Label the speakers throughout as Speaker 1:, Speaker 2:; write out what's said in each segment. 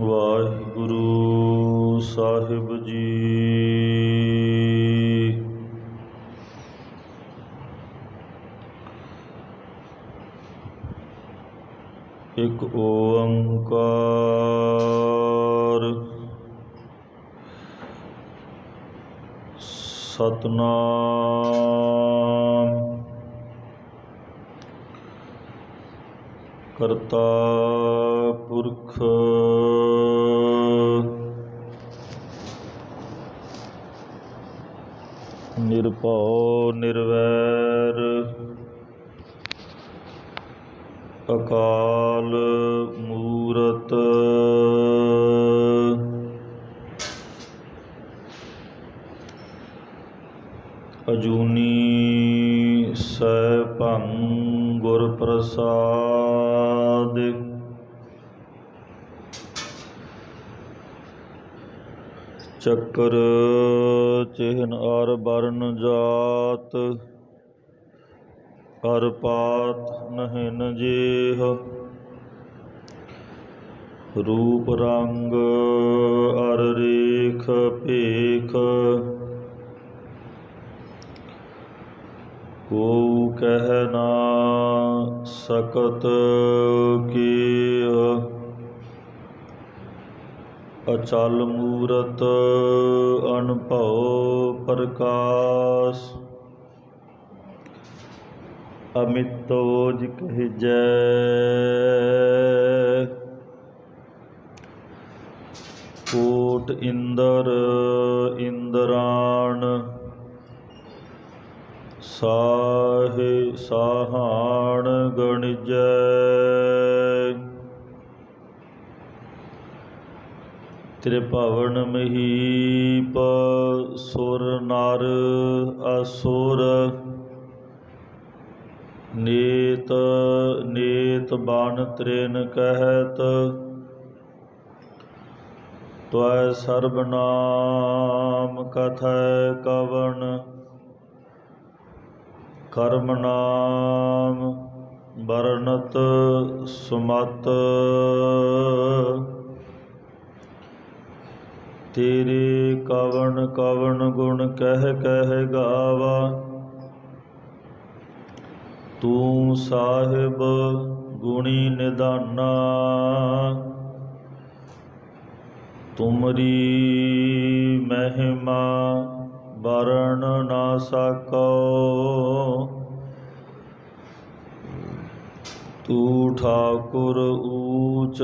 Speaker 1: ਵਾਹਿਗੁਰੂ ਸਾਹਿਬ ਜੀ। ਇੱਕ ਓੰਕਾਰ ਸਤਿਨਾਮ ਕਰਤਾ ਪੁਰਖ ਨਿਰਭਉ ਨਿਰਵੈਰ ਅਕਾਲ ਮੂਰਤ ਅਜੂਨੀ ਸੈਭੰ ਗੁਰ ਪ੍ਰਸਾਦਿ। ਚੱਕਰ ਚਿਹਨ ਅਰ ਬਰਨ ਜਾਤ ਅਰ ਪਾਤ ਨਹਿਨ ਜੇਹ। ਰੂਪ ਰੰਗ ਅਰ ਰੇਖ ਭੇਖ ਕੋ ਕਹਿ ਨਾ ਸਕਤ ਕੀਹ। ਅਚਲ ਮੂਰਤ ਅਨਭਉ ਪ੍ਰਕਾਸ਼ ਅਮਿਤੋਜ ਕਹਿਜੈ। ਕੋਟ ਇੰਦਰ ਇੰਦਰਾਣ ਸਾਹੇ ਸਾਹਾਣ ਗਣਿਜੈ। ਤ੍ਰਿਭਵਨ ਮਹੀਪ ਸੁਰ ਨਰ ਅਸੁਰ। ਨੇਤ ਨੇਤ ਬਨ ਤ੍ਰਿਨ ਕਹਿਤ ਤਵੈ ਸਰਬ ਨਾਮ ਕਥੈ ਕਵਣ। ਕਰਮ ਨਾਮ ਬਰਨਤ ਸੁਮਤ ਤੇਰੇ ਕਵਣ ਕਵਣ ਗੁਣ ਕਹਿ ਕਹਿ ਗਾਵਾ। ਤੂੰ ਸਾਹਿਬ ਗੁਣੀ ਨਿਧਾਨਾ ਤੁਮਰੀ ਮਹਿਮਾ ਵਰਨ ਨਾ ਸਕੋ। ਤੂੰ ਠਾਕੁਰ ਊਚ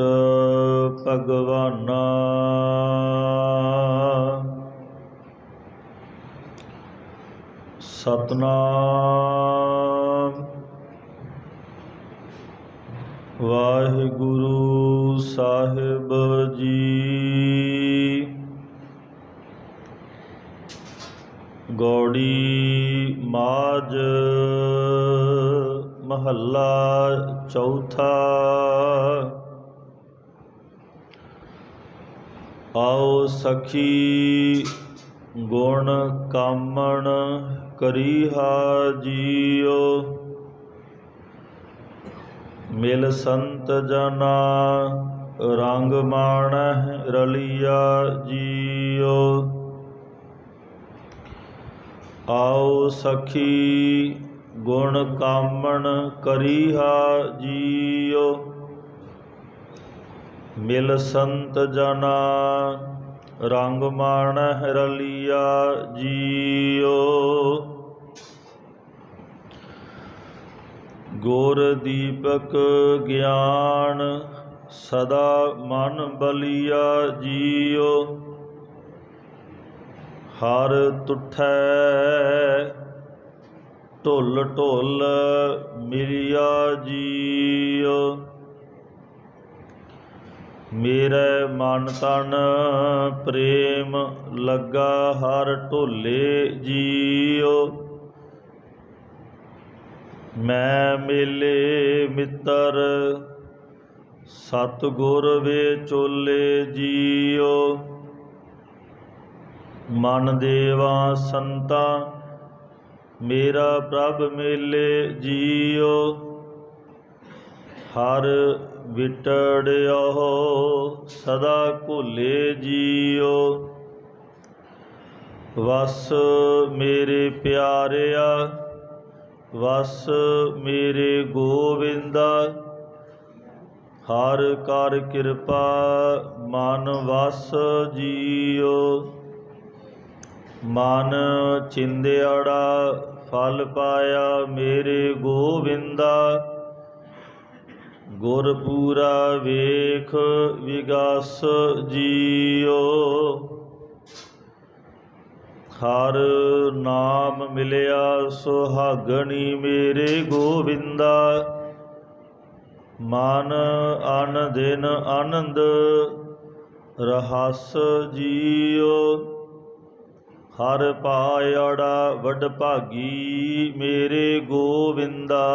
Speaker 1: ਭਗਵਾਨਾ ਸਤਿਨਾਮ ਵਾਹਿਗੁਰੂ ਸਾਹਿਬ ਜੀ। ਗੌੜੀ ਮਾਝ ਮਹੱਲਾ ਚੌਥਾ। ਆਓ ਸਖੀ ਗੁਣ ਕਾਮਣ ਕਰੀਹਾ ਜੀਓ। ਮਿਲ ਸੰਤ ਜਨਾ ਰੰਗ ਮਾਣਹਿ ਰਲਿਆ ਜੀਓ। ਆਓ ਸਖੀ ਗੁਣ ਕਾਮਣ ਕਰੀਹਾ ਜੀਓ। ਮਿਲ ਸੰਤ ਜਨਾ ਰੰਗ ਮਾਣਹਿ ਰਲਿਆ ਜੀਓ। ਗੁਰ ਦੀਪਕ ਗਿਆਨ ਸਦਾ ਮਨ ਬਲਿਆ ਜੀਓ। ਹਰ ਤੁਠੈ ਢੁੱਲ ਢੁੱਲ ਮਿਲਿਆ ਜੀਓ। ਮੇਰੇ ਮਨ ਤਨ ਪ੍ਰੇਮ ਲੱਗਾ ਹਰ ਢੋਲੇ ਜੀਓ। ਮੈਂ ਮੇਲੇ ਮਿੱਤਰ ਸਤਿਗੁਰ ਵਿਚੋਲੇ ਜੀਓ। ਮਨ ਦੇਵਾ ਸੰਤਾ ਮੇਰਾ ਪ੍ਰਭ ਮੇਲੇ ਜੀਓ। ਹਰ ਵਿਟੜਿਓ ਸਦਾ ਭੁੱਲੇ ਜੀਓ। ਵਸ ਮੇਰੇ ਪਿਆਰਿਆ ਵਸ ਮੇਰੇ ਗੋਵਿੰਦਾ, ਹਰ ਕਰ ਕਿਰਪਾ ਮਨ ਵਸ ਜੀਓ। ਮਨ ਚਿੰਦਿਆੜਾ ਫਲ ਪਾਇਆ ਮੇਰੇ ਗੋਵਿੰਦਾ, ਗੁਰ ਪੂਰਾ ਵੇਖ ਵਿਗਸ ਜੀਓ। ਹਰ ਨਾਮ ਮਿਲਿਆ ਸੁਹਾਗਣੀ ਮੇਰੇ ਗੋਵਿੰਦਾ, ਮਨ ਅਨ ਦਿਨ ਆਨੰਦ ਰਹਸ ਜੀਓ। ਹਰ ਪਾਇੜਾ ਵਡ ਭਾਗੀ ਮੇਰੇ ਗੋਵਿੰਦਾ,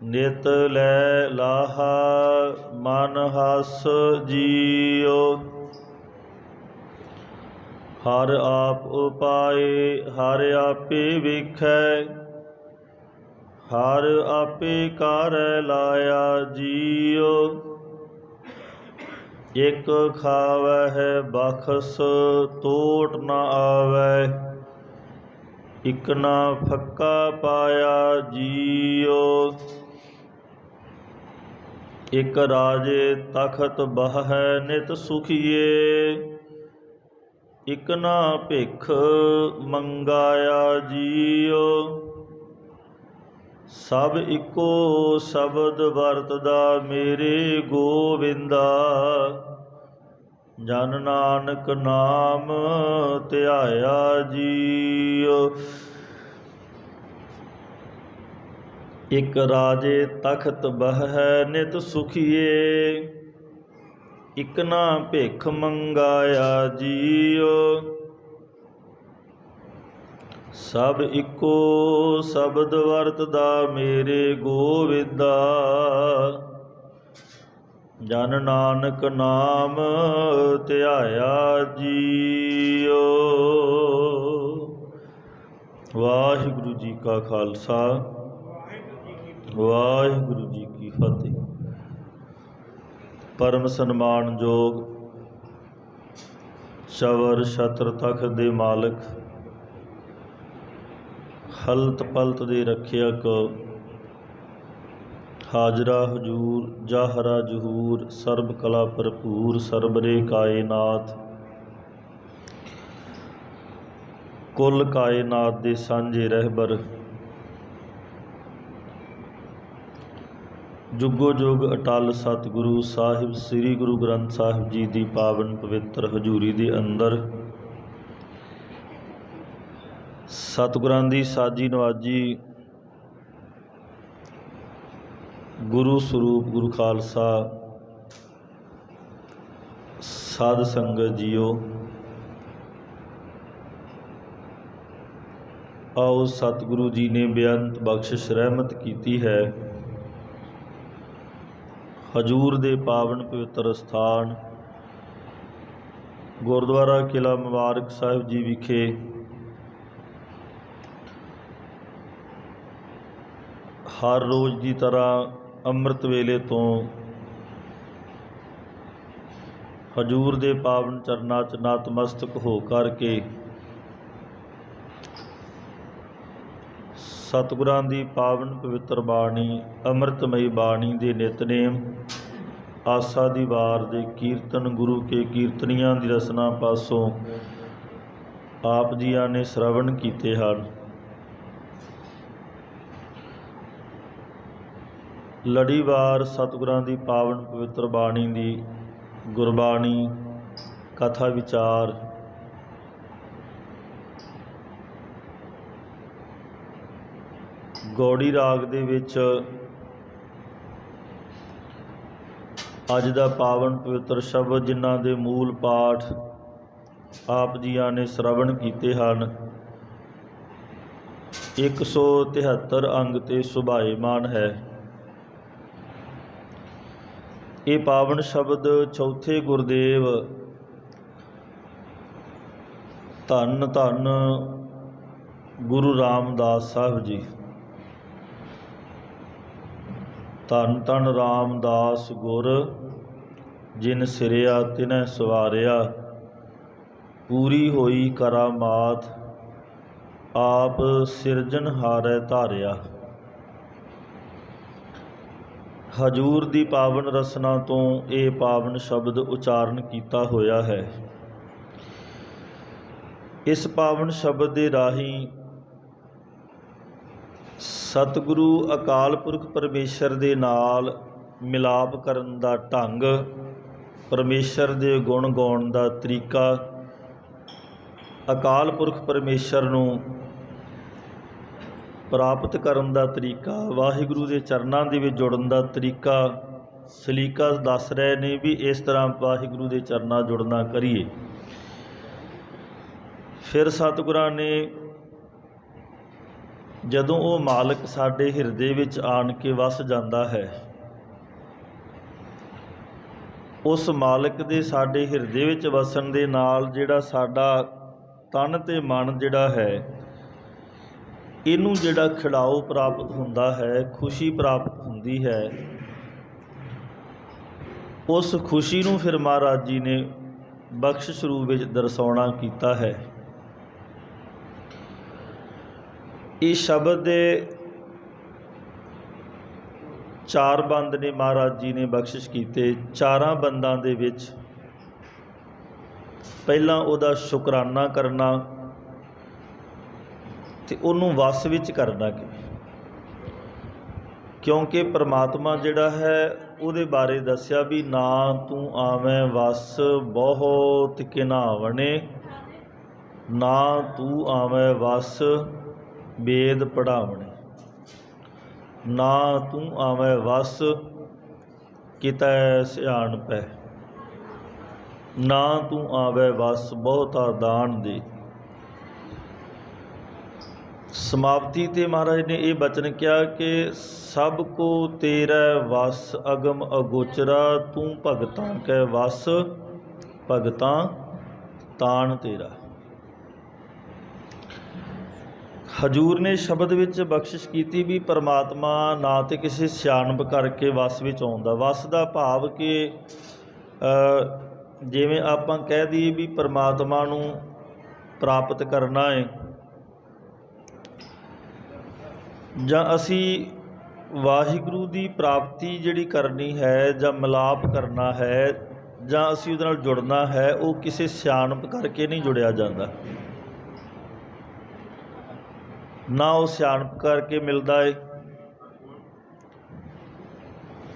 Speaker 1: ਨਿਤ ਲੈ ਲਾਹਾ ਮਨ ਹਸ ਜੀਓ। ਹਰ ਆਪ ਉਪਾਏ ਹਰ ਆਪੇ ਵੇਖੈ, ਹਰ ਆਪੇ ਕਾਰੈ ਲਾਇਆ ਜੀਓ। ਇਕ ਖਾਵਹਿ ਬਖਸ ਤੋਟ ਨ ਆਵੈ, ਇਕ ਨਾ ਫੱਕਾ ਪਾਇਆ ਜੀਓ। ਇਕ ਰਾਜੇ ਤਖਤ ਬਹੈ ਨਿਤ ਸੁਖੀਏ, ਇਕ ਨਾ ਭਿਖ ਮੰਗਾਇਆ ਜੀਓ। ਸਭ ਇੱਕੋ ਸ਼ਬਦ ਵਰਤਦਾ ਮੇਰੇ ਗੋਵਿੰਦਾ, ਜਨ ਨਾਨਕ ਨਾਮ ਧਿਆਇਆ ਜੀਓ। ਇਕ ਰਾਜੇ ਤਖਤ ਬਹੈ ਨਿਤ ਸੁਖੀਏ, ਇਕ ਨਾ ਭਿਖ ਮੰਗਾਇਆ ਜੀਓ। ਸਭ ਇੱਕੋ ਸ਼ਬਦ ਵਰਤਦਾ ਮੇਰੇ ਗੋਵਿੰਦਾ, ਜਨ ਨਾਨਕ ਨਾਮ ਧਿਆਇਆ ਜੀਓ। ਵਾਹਿਗੁਰੂ ਜੀ ਕਾ ਖਾਲਸਾ, ਵਾਹਿਗੁਰੂ ਜੀ ਕੀ ਫਤਿਹ। ਪਰਮ ਸਨਮਾਨਯੋਗ ਸ਼ਵਰ ਛਤਰ ਤਖਤ ਦੇ ਮਾਲਕ, ਹਲਤ ਪਲਤ ਦੇ ਰੱਖਿਅਕ, ਹਾਜ਼ਰਾ ਹਜੂਰ ਜਾਹਰਾ ਜਹੂਰ, ਸਰਬ ਕਲਾ ਭਰਪੂਰ ਸਰਬਰੇ ਕਾਇਨਾਤ, ਕੁੱਲ ਕਾਇਨਾਤ ਦੇ ਸਾਂਝੇ ਰਹਿਬਰ, ਜੁਗੋ ਜੁਗ ਅਟਲ ਸਤਿਗੁਰੂ ਸਾਹਿਬ ਸ੍ਰੀ ਗੁਰੂ ਗ੍ਰੰਥ ਸਾਹਿਬ ਜੀ ਦੀ ਪਾਵਨ ਪਵਿੱਤਰ ਹਜ਼ੂਰੀ ਦੇ ਅੰਦਰ ਸਤਿਗੁਰਾਂ ਦੀ ਸਾਜੀ ਨਵਾਜੀ ਗੁਰੂ ਸਰੂਪ ਗੁਰੂ ਖਾਲਸਾ ਸਾਧ ਸੰਗਤ ਜੀਓ, ਆਓ ਸਤਿਗੁਰੂ ਜੀ ਨੇ ਬੇਅੰਤ ਬਖਸ਼ਿਸ਼ ਰਹਿਮਤ ਕੀਤੀ ਹੈ। ਹਜੂਰ ਦੇ ਪਾਵਨ ਪਵਿੱਤਰ ਸਥਾਨ ਗੁਰਦੁਆਰਾ ਕਿਲ੍ਹਾ ਮੁਬਾਰਕ ਸਾਹਿਬ ਜੀ ਵਿਖੇ ਹਰ ਰੋਜ਼ ਦੀ ਤਰ੍ਹਾਂ ਅੰਮ੍ਰਿਤ ਵੇਲੇ ਤੋਂ ਹਜੂਰ ਦੇ ਪਾਵਨ ਚਰਨਾਂ 'ਚ ਨਤਮਸਤਕ ਹੋ ਕਰਕੇ ਸਤਿਗੁਰਾਂ ਦੀ ਪਾਵਨ ਪਵਿੱਤਰ ਬਾਣੀ, ਅੰਮ੍ਰਿਤਮਈ ਬਾਣੀ ਦੇ ਨਿਤਨੇਮ, ਆਸਾ ਦੀ ਵਾਰ ਦੇ ਕੀਰਤਨ, ਗੁਰੂ ਕੇ ਕੀਰਤਨੀਆਂ ਦੀ ਰਸਨਾ ਪਾਸੋਂ ਆਪ ਜੀਆਂ ਨੇ ਸ਼ਰਵਣ ਕੀਤੇ ਹਨ। ਲੜੀਵਾਰ ਸਤਿਗੁਰਾਂ ਦੀ ਪਾਵਨ ਪਵਿੱਤਰ ਬਾਣੀ ਦੀ ਗੁਰਬਾਣੀ ਕਥਾ ਵਿਚਾਰ ਗੌੜੀ ਰਾਗ ਦੇ ਵਿੱਚ ਅੱਜ ਦਾ ਪਾਵਨ ਪਵਿੱਤਰ ਸ਼ਬਦ, ਜਿਨ੍ਹਾਂ ਦੇ ਮੂਲ ਪਾਠ ਆਪ ਜੀਆਂ ਨੇ ਸ਼ਰਵਣ ਕੀਤੇ ਹਨ, 173 ਅੰਗ ਤੇ ਸੁਭਾਏਮਾਨ ਹੈ। ਇਹ ਪਾਵਨ ਸ਼ਬਦ ਚੌਥੇ ਗੁਰਦੇਵ ਧੰਨ ਧੰਨ ਗੁਰੂ ਰਾਮਦਾਸ ਸਾਹਿਬ ਜੀ ਧੰਨ ਧੰਨ ਰਾਮਦਾਸ ਗੁਰ ਜਿਨ ਸਿਰਿਆ ਤਿਨੈ ਸਵਾਰਿਆ। ਪੂਰੀ ਹੋਈ ਕਰਾਮਾਤ ਆਪ ਸਿਰਜਣਹਾਰੈ ਧਾਰਿਆ। ਹਜੂਰ ਦੀ ਪਾਵਨ ਰਸਨਾ ਤੋਂ ਇਹ ਪਾਵਨ ਸ਼ਬਦ ਉਚਾਰਨ ਕੀਤਾ ਹੋਇਆ ਹੈ। ਇਸ ਪਾਵਨ ਸ਼ਬਦ ਦੇ ਰਾਹੀਂ ਸਤਿਗੁਰੂ ਅਕਾਲ ਪੁਰਖ ਪਰਮੇਸ਼ਰ ਦੇ ਨਾਲ ਮਿਲਾਪ ਕਰਨ ਦਾ ਢੰਗ, ਪਰਮੇਸ਼ਰ ਦੇ ਗੁਣ ਗਾਉਣ ਦਾ ਤਰੀਕਾ, ਅਕਾਲ ਪੁਰਖ ਪਰਮੇਸ਼ਰ ਨੂੰ ਪ੍ਰਾਪਤ ਕਰਨ ਦਾ ਤਰੀਕਾ, ਵਾਹਿਗੁਰੂ ਦੇ ਚਰਨਾਂ ਦੇ ਵਿੱਚ ਜੁੜਨ ਦਾ ਤਰੀਕਾ, ਸਲੀਕਾ ਦੱਸ ਰਹੇ ਨੇ ਵੀ ਇਸ ਤਰ੍ਹਾਂ ਵਾਹਿਗੁਰੂ ਦੇ ਚਰਨਾਂ ਜੁੜਨਾ ਕਰੀਏ। ਫਿਰ ਸਤਿਗੁਰਾਂ ਨੇ ਜਦੋਂ ਉਹ ਮਾਲਕ ਸਾਡੇ ਹਿਰਦੇ ਵਿੱਚ ਆਣ ਕੇ ਵਸ ਜਾਂਦਾ ਹੈ, ਉਸ ਮਾਲਕ ਦੇ ਸਾਡੇ ਹਿਰਦੇ ਵਿੱਚ ਵਸਣ ਦੇ ਨਾਲ ਜਿਹੜਾ ਸਾਡਾ ਤਨ ਤੇ ਮਨ ਜਿਹੜਾ ਹੈ, ਇਹਨੂੰ ਜਿਹੜਾ ਖਿੜਾਓ ਪ੍ਰਾਪਤ ਹੁੰਦਾ ਹੈ, ਖੁਸ਼ੀ ਪ੍ਰਾਪਤ ਹੁੰਦੀ ਹੈ। ਉਸ ਖੁਸ਼ੀ ਨੂੰ ਫਿਰ ਮਹਾਰਾਜ ਜੀ ਨੇ ਬਖਸ਼ਿਸ਼ ਰੂਪ ਵਿੱਚ ਦਰਸਾਉਣਾ ਕੀਤਾ ਹੈ। ਇਸ ਸ਼ਬਦ ਦੇ 4 ਬੰਦ ਨੇ ਮਹਾਰਾਜ ਜੀ ਨੇ ਬਖਸ਼ਿਸ਼ ਕੀਤੇ। 4 ਬੰਦਾਂ ਦੇ ਵਿੱਚ ਪਹਿਲਾਂ ਉਹਦਾ ਸ਼ੁਕਰਾਨਾ ਕਰਨਾ ਤੇ ਉਹਨੂੰ ਵਸ ਵਿੱਚ ਕਰਨਾ ਕਿਵੇਂ, ਕਿਉਂਕਿ ਪ੍ਰਮਾਤਮਾ ਜਿਹੜਾ ਹੈ ਉਹਦੇ ਬਾਰੇ ਦੱਸਿਆ ਵੀ ਨਾ ਤੂੰ ਆਵੇਂ ਵਸ ਬਹੁਤ ਘਿਨਾਵਣੇ, ਨਾ ਤੂੰ ਆਵੇਂ ਵਸ ਵੇਦ ਪੜਾਵਣੇ, ਨਾ ਤੂੰ ਆਵੇਂ ਵਸ ਕਿਤੈ ਸਿਆਣਪੈ, ਨਾ ਤੂੰ ਆਵੇਂ ਵਸ ਬਹੁਤਾ ਦਾਨ ਦੇ। ਸਮਾਪਤੀ ਤੇ ਮਹਾਰਾਜ ਨੇ ਇਹ ਬਚਨ ਕਿਹਾ ਕਿ ਸਭ ਕੋ ਤੇਰਾ ਵਸ ਅਗਮ ਅਗੋਚਰਾ, ਤੂੰ ਭਗਤਾਂ ਕੈ ਵਸ ਭਗਤਾਂ ਤਾਣ ਤੇਰਾ। ਹਜੂਰ ਨੇ ਸ਼ਬਦ ਵਿੱਚ ਬਖਸ਼ਿਸ਼ ਕੀਤੀ ਵੀ ਪਰਮਾਤਮਾ ਨਾ ਤੇ ਕਿਸੇ ਸਿਆਣਪ ਕਰਕੇ ਵਸ ਵਿੱਚ ਆਉਂਦਾ। ਵਸ ਦਾ ਭਾਵ ਕਿ ਜਿਵੇਂ ਆਪਾਂ ਕਹਿ ਦਈਏ ਵੀ ਪਰਮਾਤਮਾ ਨੂੰ ਪ੍ਰਾਪਤ ਕਰਨਾ ਹੈ, ਜਾਂ ਅਸੀਂ ਵਾਹਿਗੁਰੂ ਦੀ ਪ੍ਰਾਪਤੀ ਜਿਹੜੀ ਕਰਨੀ ਹੈ, ਜਾਂ ਮਿਲਾਪ ਕਰਨਾ ਹੈ, ਜਾਂ ਅਸੀਂ ਉਹਦੇ ਨਾਲ ਜੁੜਨਾ ਹੈ, ਉਹ ਕਿਸੇ ਸਿਆਣਪ ਕਰਕੇ ਨਹੀਂ ਜੁੜਿਆ ਜਾਂਦਾ। ਨਾ ਉਹ ਸਿਆਣਪ ਕਰਕੇ ਮਿਲਦਾ ਏ,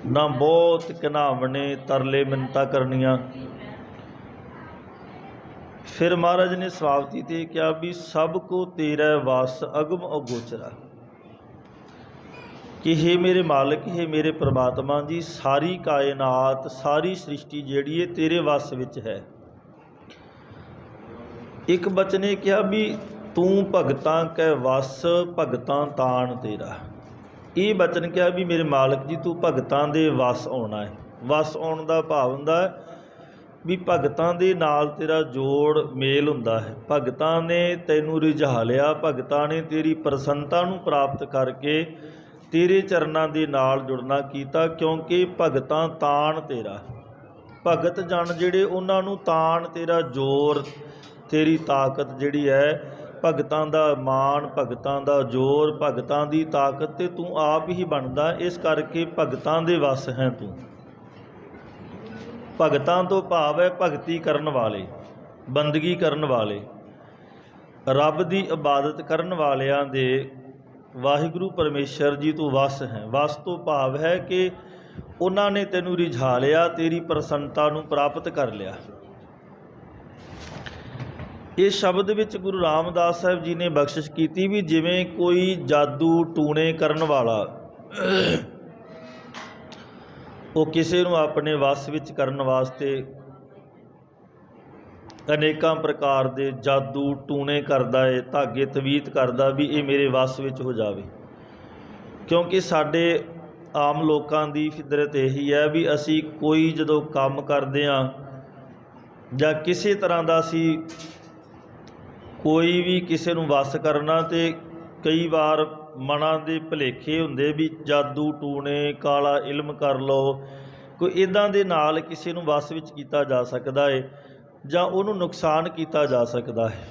Speaker 1: ਨਾ ਬਹੁਤ ਘਿਨਾਵਣੇ ਤਰਲੇ ਮਿੰਨਤਾਂ ਕਰਨੀਆਂ। ਫਿਰ ਮਹਾਰਾਜ ਨੇ ਸਮਾਪਤੀ ਤੇ ਕਿਹਾ ਵੀ ਸਭ ਕੋ ਤੇਰਾ ਵਸ ਅਗਮ ਅਗੋਚਰਾ, ਕਿ ਹੇ ਮੇਰੇ ਮਾਲਕ, ਹੇ ਮੇਰੇ ਪ੍ਰਮਾਤਮਾ ਜੀ, ਸਾਰੀ ਕਾਇਨਾਤ, ਸਾਰੀ ਸ੍ਰਿਸ਼ਟੀ ਜਿਹੜੀ ਹੈ ਤੇਰੇ ਵਸ ਵਿੱਚ ਹੈ। ਇੱਕ ਬਚਨ ਇਹ ਕਿਹਾ ਵੀ ਤੂੰ ਭਗਤਾਂ ਕੈ ਵਸ ਭਗਤਾਂ ਤਾਣ ਤੇਰਾ। ਇਹ ਬਚਨ ਕਿਹਾ ਵੀ ਮੇਰੇ ਮਾਲਕ ਜੀ ਤੂੰ ਭਗਤਾਂ ਦੇ ਵਸ ਆਉਣਾ ਹੈ। ਵਸ ਆਉਣ ਦਾ ਭਾਵ ਹੁੰਦਾ ਹੈ ਵੀ ਭਗਤਾਂ ਦੇ ਨਾਲ ਤੇਰਾ ਜੋੜ ਮੇਲ ਹੁੰਦਾ ਹੈ। ਭਗਤਾਂ ਨੇ ਤੈਨੂੰ ਰਿਝਾ ਲਿਆ, ਭਗਤਾਂ ਨੇ ਤੇਰੀ ਪ੍ਰਸੰਨਤਾ ਨੂੰ ਪ੍ਰਾਪਤ ਕਰਕੇ ਤੇਰੇ ਚਰਨਾਂ ਦੇ ਨਾਲ ਜੁੜਨਾ ਕੀਤਾ, ਕਿਉਂਕਿ ਭਗਤਾਂ ਤਾਣ ਤੇਰਾ। ਭਗਤ ਜਨ ਜਿਹੜੇ ਉਹਨਾਂ ਨੂੰ ਤਾਣ ਤੇਰਾ ਜ਼ੋਰ, ਤੇਰੀ ਤਾਕਤ ਜਿਹੜੀ ਹੈ, ਭਗਤਾਂ ਦਾ ਮਾਣ, ਭਗਤਾਂ ਦਾ ਜ਼ੋਰ, ਭਗਤਾਂ ਦੀ ਤਾਕਤ ਤੇ ਤੂੰ ਆਪ ਹੀ ਬਣਦਾ। ਇਸ ਕਰਕੇ ਭਗਤਾਂ ਦੇ ਵਸ ਹੈ ਤੂੰ। ਭਗਤਾਂ ਤੋਂ ਭਾਵ ਹੈ ਭਗਤੀ ਕਰਨ ਵਾਲੇ, ਬੰਦਗੀ ਕਰਨ ਵਾਲੇ, ਰੱਬ ਦੀ ਇਬਾਦਤ ਕਰਨ ਵਾਲਿਆਂ ਦੇ ਵਾਹਿਗੁਰੂ ਪਰਮੇਸ਼ਰ ਜੀ ਤੂੰ ਵਸ ਹੈ। ਵਸ ਤੋਂ ਭਾਵ ਹੈ ਕਿ ਉਹਨਾਂ ਨੇ ਤੈਨੂੰ ਰਿਝਾ ਲਿਆ, ਤੇਰੀ ਪ੍ਰਸੰਨਤਾ ਨੂੰ ਪ੍ਰਾਪਤ ਕਰ ਲਿਆ। ਇਸ ਸ਼ਬਦ ਵਿੱਚ ਗੁਰੂ ਰਾਮਦਾਸ ਸਾਹਿਬ ਜੀ ਨੇ ਬਖਸ਼ਿਸ਼ ਕੀਤੀ ਵੀ ਜਿਵੇਂ ਕੋਈ ਜਾਦੂ ਟੂਣੇ ਕਰਨ ਵਾਲਾ ਉਹ ਕਿਸੇ ਨੂੰ ਆਪਣੇ ਵਸ ਵਿੱਚ ਕਰਨ ਵਾਸਤੇ ਅਨੇਕਾਂ ਪ੍ਰਕਾਰ ਦੇ ਜਾਦੂ ਟੂਣੇ ਕਰਦਾ ਹੈ, ਧਾਗੇ ਤਵੀਤ ਕਰਦਾ ਵੀ ਇਹ ਮੇਰੇ ਵਸ ਵਿੱਚ ਹੋ ਜਾਵੇ। ਕਿਉਂਕਿ ਸਾਡੇ ਆਮ ਲੋਕਾਂ ਦੀ ਫਿਤਰਤ ਇਹੀ ਹੈ ਵੀ ਅਸੀਂ ਕੋਈ ਜਦੋਂ ਕੰਮ ਕਰਦੇ ਹਾਂ ਜਾਂ ਕਿਸੇ ਤਰ੍ਹਾਂ ਦਾ ਅਸੀਂ ਕੋਈ ਵੀ ਕਿਸੇ ਨੂੰ ਵਸ ਕਰਨਾ, ਤੇ ਕਈ ਵਾਰ ਮਨਾਂ ਦੇ ਭੁਲੇਖੇ ਹੁੰਦੇ ਵੀ ਜਾਦੂ ਟੂਣੇ ਕਾਲਾ ਇਲਮ ਕਰ ਲਓ, ਕੋਈ ਇੱਦਾਂ ਦੇ ਨਾਲ ਕਿਸੇ ਨੂੰ ਵਸ ਵਿੱਚ ਕੀਤਾ ਜਾ ਸਕਦਾ ਹੈ ਜਾਂ ਉਹਨੂੰ ਨੁਕਸਾਨ ਕੀਤਾ ਜਾ ਸਕਦਾ ਹੈ।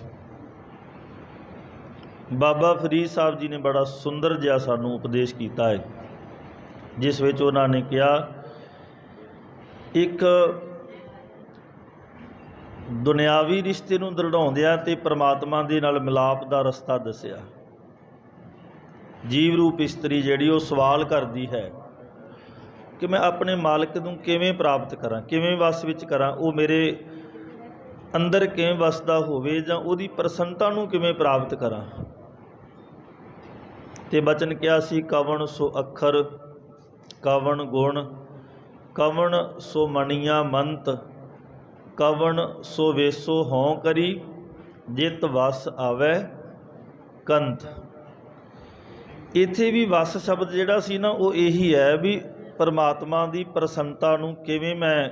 Speaker 1: ਬਾਬਾ ਫਰੀਦ ਸਾਹਿਬ ਜੀ ਨੇ ਬੜਾ ਸੁੰਦਰ ਜਿਹਾ ਸਾਨੂੰ ਉਪਦੇਸ਼ ਕੀਤਾ ਹੈ, ਜਿਸ ਵਿੱਚ ਉਹਨਾਂ ਨੇ ਕਿਹਾ, ਇੱਕ ਦੁਨਿਆਵੀ ਰਿਸ਼ਤੇ ਨੂੰ ਦ੍ਰਿੜਾਉਂਦਿਆਂ ਤੇ ਪਰਮਾਤਮਾ ਦੇ ਨਾਲ ਮਿਲਾਪ ਦਾ ਰਸਤਾ ਦੱਸਿਆ। ਜੀਵ ਰੂਪ ਇਸਤਰੀ ਜਿਹੜੀ ਉਹ ਸਵਾਲ ਕਰਦੀ ਹੈ ਕਿ ਮੈਂ ਆਪਣੇ ਮਾਲਕ ਨੂੰ ਕਿਵੇਂ ਪ੍ਰਾਪਤ ਕਰਾਂ, ਕਿਵੇਂ ਵਸ ਵਿੱਚ ਕਰਾਂ, ਉਹ ਮੇਰੇ ਅੰਦਰ ਕਿਵੇਂ ਵਸਦਾ ਹੋਵੇ, ਜਾਂ ਉਹਦੀ ਪ੍ਰਸੰਨਤਾ ਨੂੰ ਕਿਵੇਂ ਪ੍ਰਾਪਤ ਕਰਾਂ। ਤੇ ਬਚਨ ਕਿਹਾ ਸੀ, ਕਵਣ ਸੋ ਅੱਖਰ ਕਵਣ ਗੁਣ ਕਵਣ ਸੋ ਮਣੀਆਂ ਮੰਤ ਕਵਣ ਸੋ ਵੇਸੋ ਹੋਂ ਕਰੀ ਜਿਤ ਵਸ ਆਵੈ ਕੰਤ। ਇੱਥੇ ਵੀ ਵਸ ਸ਼ਬਦ ਜਿਹੜਾ ਸੀ ਨਾ, ਉਹ ਇਹੀ ਹੈ ਵੀ ਪਰਮਾਤਮਾ ਦੀ ਪ੍ਰਸੰਨਤਾ ਨੂੰ ਕਿਵੇਂ ਮੈਂ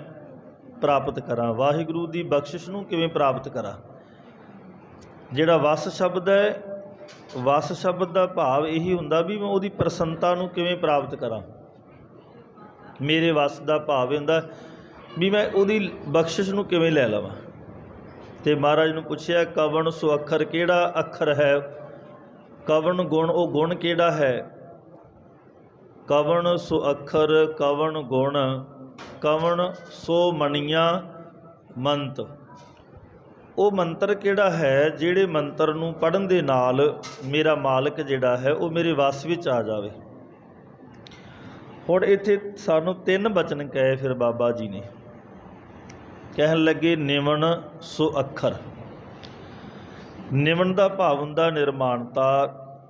Speaker 1: ਪ੍ਰਾਪਤ ਕਰਾਂ, ਵਾਹਿਗੁਰੂ ਦੀ ਬਖਸ਼ਿਸ਼ ਨੂੰ ਕਿਵੇਂ ਪ੍ਰਾਪਤ ਕਰਾਂ। ਜਿਹੜਾ ਵਸ ਸ਼ਬਦ ਹੈ, ਵਸ ਸ਼ਬਦ ਦਾ ਭਾਵ ਇਹੀ ਹੁੰਦਾ ਵੀ ਮੈਂ ਉਹਦੀ ਪ੍ਰਸੰਨਤਾ ਨੂੰ ਕਿਵੇਂ ਪ੍ਰਾਪਤ ਕਰਾਂ। ਮੇਰੇ ਵਸ ਦਾ ਭਾਵ ਹੁੰਦਾ ਵੀ ਮੈਂ ਉਹਦੀ ਬਖਸ਼ਿਸ਼ ਨੂੰ ਕਿਵੇਂ ਲੈ ਲਵਾਂ। ਤੇ ਮਹਾਰਾਜ ਨੂੰ ਪੁੱਛਿਆ, ਕਵਣ ਸੋ ਅੱਖਰ, ਕਿਹੜਾ ਅੱਖਰ ਹੈ, ਕਵਣ ਗੁਣ, ਉਹ ਗੁਣ ਕਿਹੜਾ ਹੈ। ਕਵਣ ਸੋ ਅੱਖਰ ਕਵਣ ਗੁਣ ਕਵਣ ਸੋ ਮਣੀਆਂ ਮੰਤ, ਉਹ ਮੰਤਰ ਕਿਹੜਾ ਹੈ ਜਿਹੜੇ ਮੰਤਰ ਨੂੰ ਪੜ੍ਹਨ ਦੇ ਨਾਲ ਮੇਰਾ ਮਾਲਕ ਜਿਹੜਾ ਹੈ ਉਹ ਮੇਰੇ ਵਸ ਵਿੱਚ ਆ ਜਾਵੇ। ਹੁਣ ਇੱਥੇ ਸਾਨੂੰ 3 ਬਚਨ ਕਹੇ ਫਿਰ ਬਾਬਾ ਜੀ ਨੇ। ਕਹਿਣ ਲੱਗੇ, ਨਿਵਣ ਸੋ ਅੱਖਰ। ਨਿਵਣ ਦਾ ਭਾਵ ਹੁੰਦਾ ਨਿਰਮਾਣਤਾ,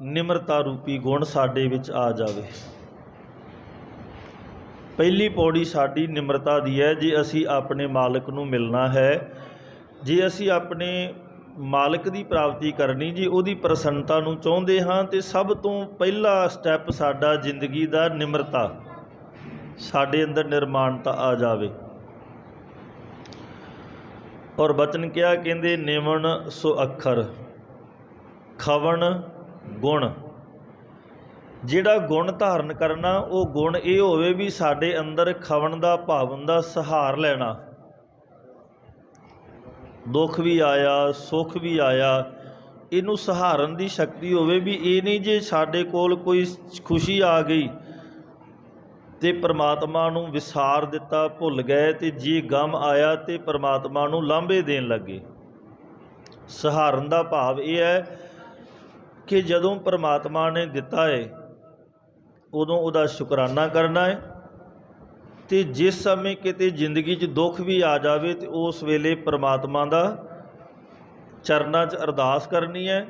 Speaker 1: ਨਿਮਰਤਾ ਰੂਪੀ ਗੁਣ ਸਾਡੇ ਵਿੱਚ ਆ ਜਾਵੇ। ਪਹਿਲੀ ਪੌੜੀ ਸਾਡੀ ਨਿਮਰਤਾ ਦੀ ਹੈ। ਜੇ ਅਸੀਂ ਆਪਣੇ ਮਾਲਕ ਨੂੰ ਮਿਲਣਾ ਹੈ, ਜੇ ਅਸੀਂ ਆਪਣੇ ਮਾਲਕ ਦੀ ਪ੍ਰਾਪਤੀ ਕਰਨੀ, ਜੇ ਉਹਦੀ ਪ੍ਰਸੰਨਤਾ ਨੂੰ ਚਾਹੁੰਦੇ ਹਾਂ, ਤਾਂ ਸਭ ਤੋਂ ਪਹਿਲਾ ਸਟੈਪ ਸਾਡਾ ਜ਼ਿੰਦਗੀ ਦਾ ਨਿਮਰਤਾ, ਸਾਡੇ ਅੰਦਰ ਨਿਰਮਾਣਤਾ ਆ ਜਾਵੇ। ਔਰ ਬਚਨ ਕਿਹਾ, ਕਹਿੰਦੇ ਨਿਵਣ ਸੋ ਅੱਖਰ ਖਵਣ ਗੁਣ। ਜਿਹੜਾ ਗੁਣ ਧਾਰਨ ਕਰਨਾ, ਉਹ ਗੁਣ ਇਹ ਹੋਵੇ ਵੀ ਸਾਡੇ ਅੰਦਰ ਖਵਣ ਦਾ ਭਾਵ ਹੁੰਦਾ ਸਹਾਰ ਲੈਣਾ। ਦੁੱਖ ਵੀ ਆਇਆ, ਸੁੱਖ ਵੀ ਆਇਆ, ਇਹਨੂੰ ਸਹਾਰਨ ਦੀ ਸ਼ਕਤੀ ਹੋਵੇ। ਵੀ ਇਹ ਨਹੀਂ ਜੇ ਸਾਡੇ ਕੋਲ ਕੋਈ ਖੁਸ਼ੀ ਆ ਗਈ ਤੇ ਪਰਮਾਤਮਾ ਨੂੰ ਵਿਸਾਰ ਦਿੱਤਾ, ਭੁੱਲ ਗਏ, ਤੇ ਜੇ ਗਮ ਆਇਆ ਤੇ ਪਰਮਾਤਮਾ ਨੂੰ ਲਾਂਭੇ ਦੇਣ ਲੱਗੇ। ਸਹਾਰਨ ਦਾ ਭਾਵ ਇਹ ਹੈ ਕਿ ਜਦੋਂ ਪਰਮਾਤਮਾ ਨੇ ਦਿੱਤਾ ਹੈ ਉਦੋਂ ਉਹਦਾ ਸ਼ੁਕਰਾਨਾ ਕਰਨਾ ਹੈ, ਤੇ ਜਿਸ ਸਮੇਂ ਕਿਤੇ ਜ਼ਿੰਦਗੀ 'ਚ ਦੁੱਖ ਵੀ ਆ ਜਾਵੇ ਤੇ ਉਸ ਵੇਲੇ ਪਰਮਾਤਮਾ ਦਾ ਚਰਨਾਂ 'ਚ ਅਰਦਾਸ ਕਰਨੀ ਹੈ,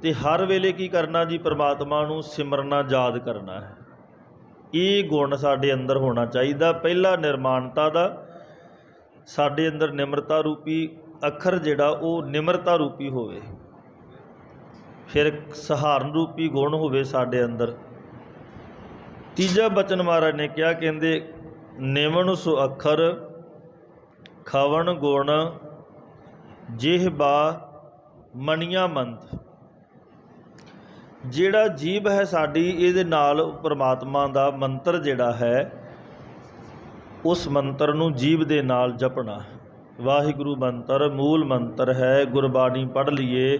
Speaker 1: ਤੇ ਹਰ ਵੇਲੇ ਕੀ ਕਰਨਾ ਜੀ, ਪਰਮਾਤਮਾ ਨੂੰ ਸਿਮਰਨਾ, ਯਾਦ ਕਰਨਾ ਹੈ। ਇਹ ਗੁਣ ਸਾਡੇ ਅੰਦਰ ਹੋਣਾ ਚਾਹੀਦਾ। ਪਹਿਲਾ ਨਿਰਮਾਣਤਾ ਦਾ, ਸਾਡੇ ਅੰਦਰ ਨਿਮਰਤਾ ਰੂਪੀ ਅੱਖਰ ਜਿਹੜਾ ਉਹ ਨਿਮਰਤਾ ਰੂਪੀ ਹੋਵੇ। ਫਿਰ ਸਹਾਰਨ ਰੂਪੀ ਗੁਣ ਹੋਵੇ ਸਾਡੇ ਅੰਦਰ। ਤੀਜਾ ਬਚਨ ਮਹਾਰਾਜ ਨੇ ਕਿਹਾ, ਕਹਿੰਦੇ ਨਿਵਣ ਸੋ ਅੱਖਰ ਖਵਣ ਗੁਣ ਜਿਹਬਾ ਮਣੀਆਂ ਮੰਤ। ਜਿਹੜਾ ਜੀਭ ਹੈ ਸਾਡੀ, ਇਹਦੇ ਨਾਲ ਪਰਮਾਤਮਾ ਦਾ ਮੰਤਰ ਜਿਹੜਾ ਹੈ, ਉਸ ਮੰਤਰ ਨੂੰ ਜੀਭ ਦੇ ਨਾਲ ਜਪਣਾ। ਵਾਹਿਗੁਰੂ ਮੰਤਰ ਮੂਲ ਮੰਤਰ ਹੈ, ਗੁਰਬਾਣੀ ਪੜ੍ਹ ਲਈਏ।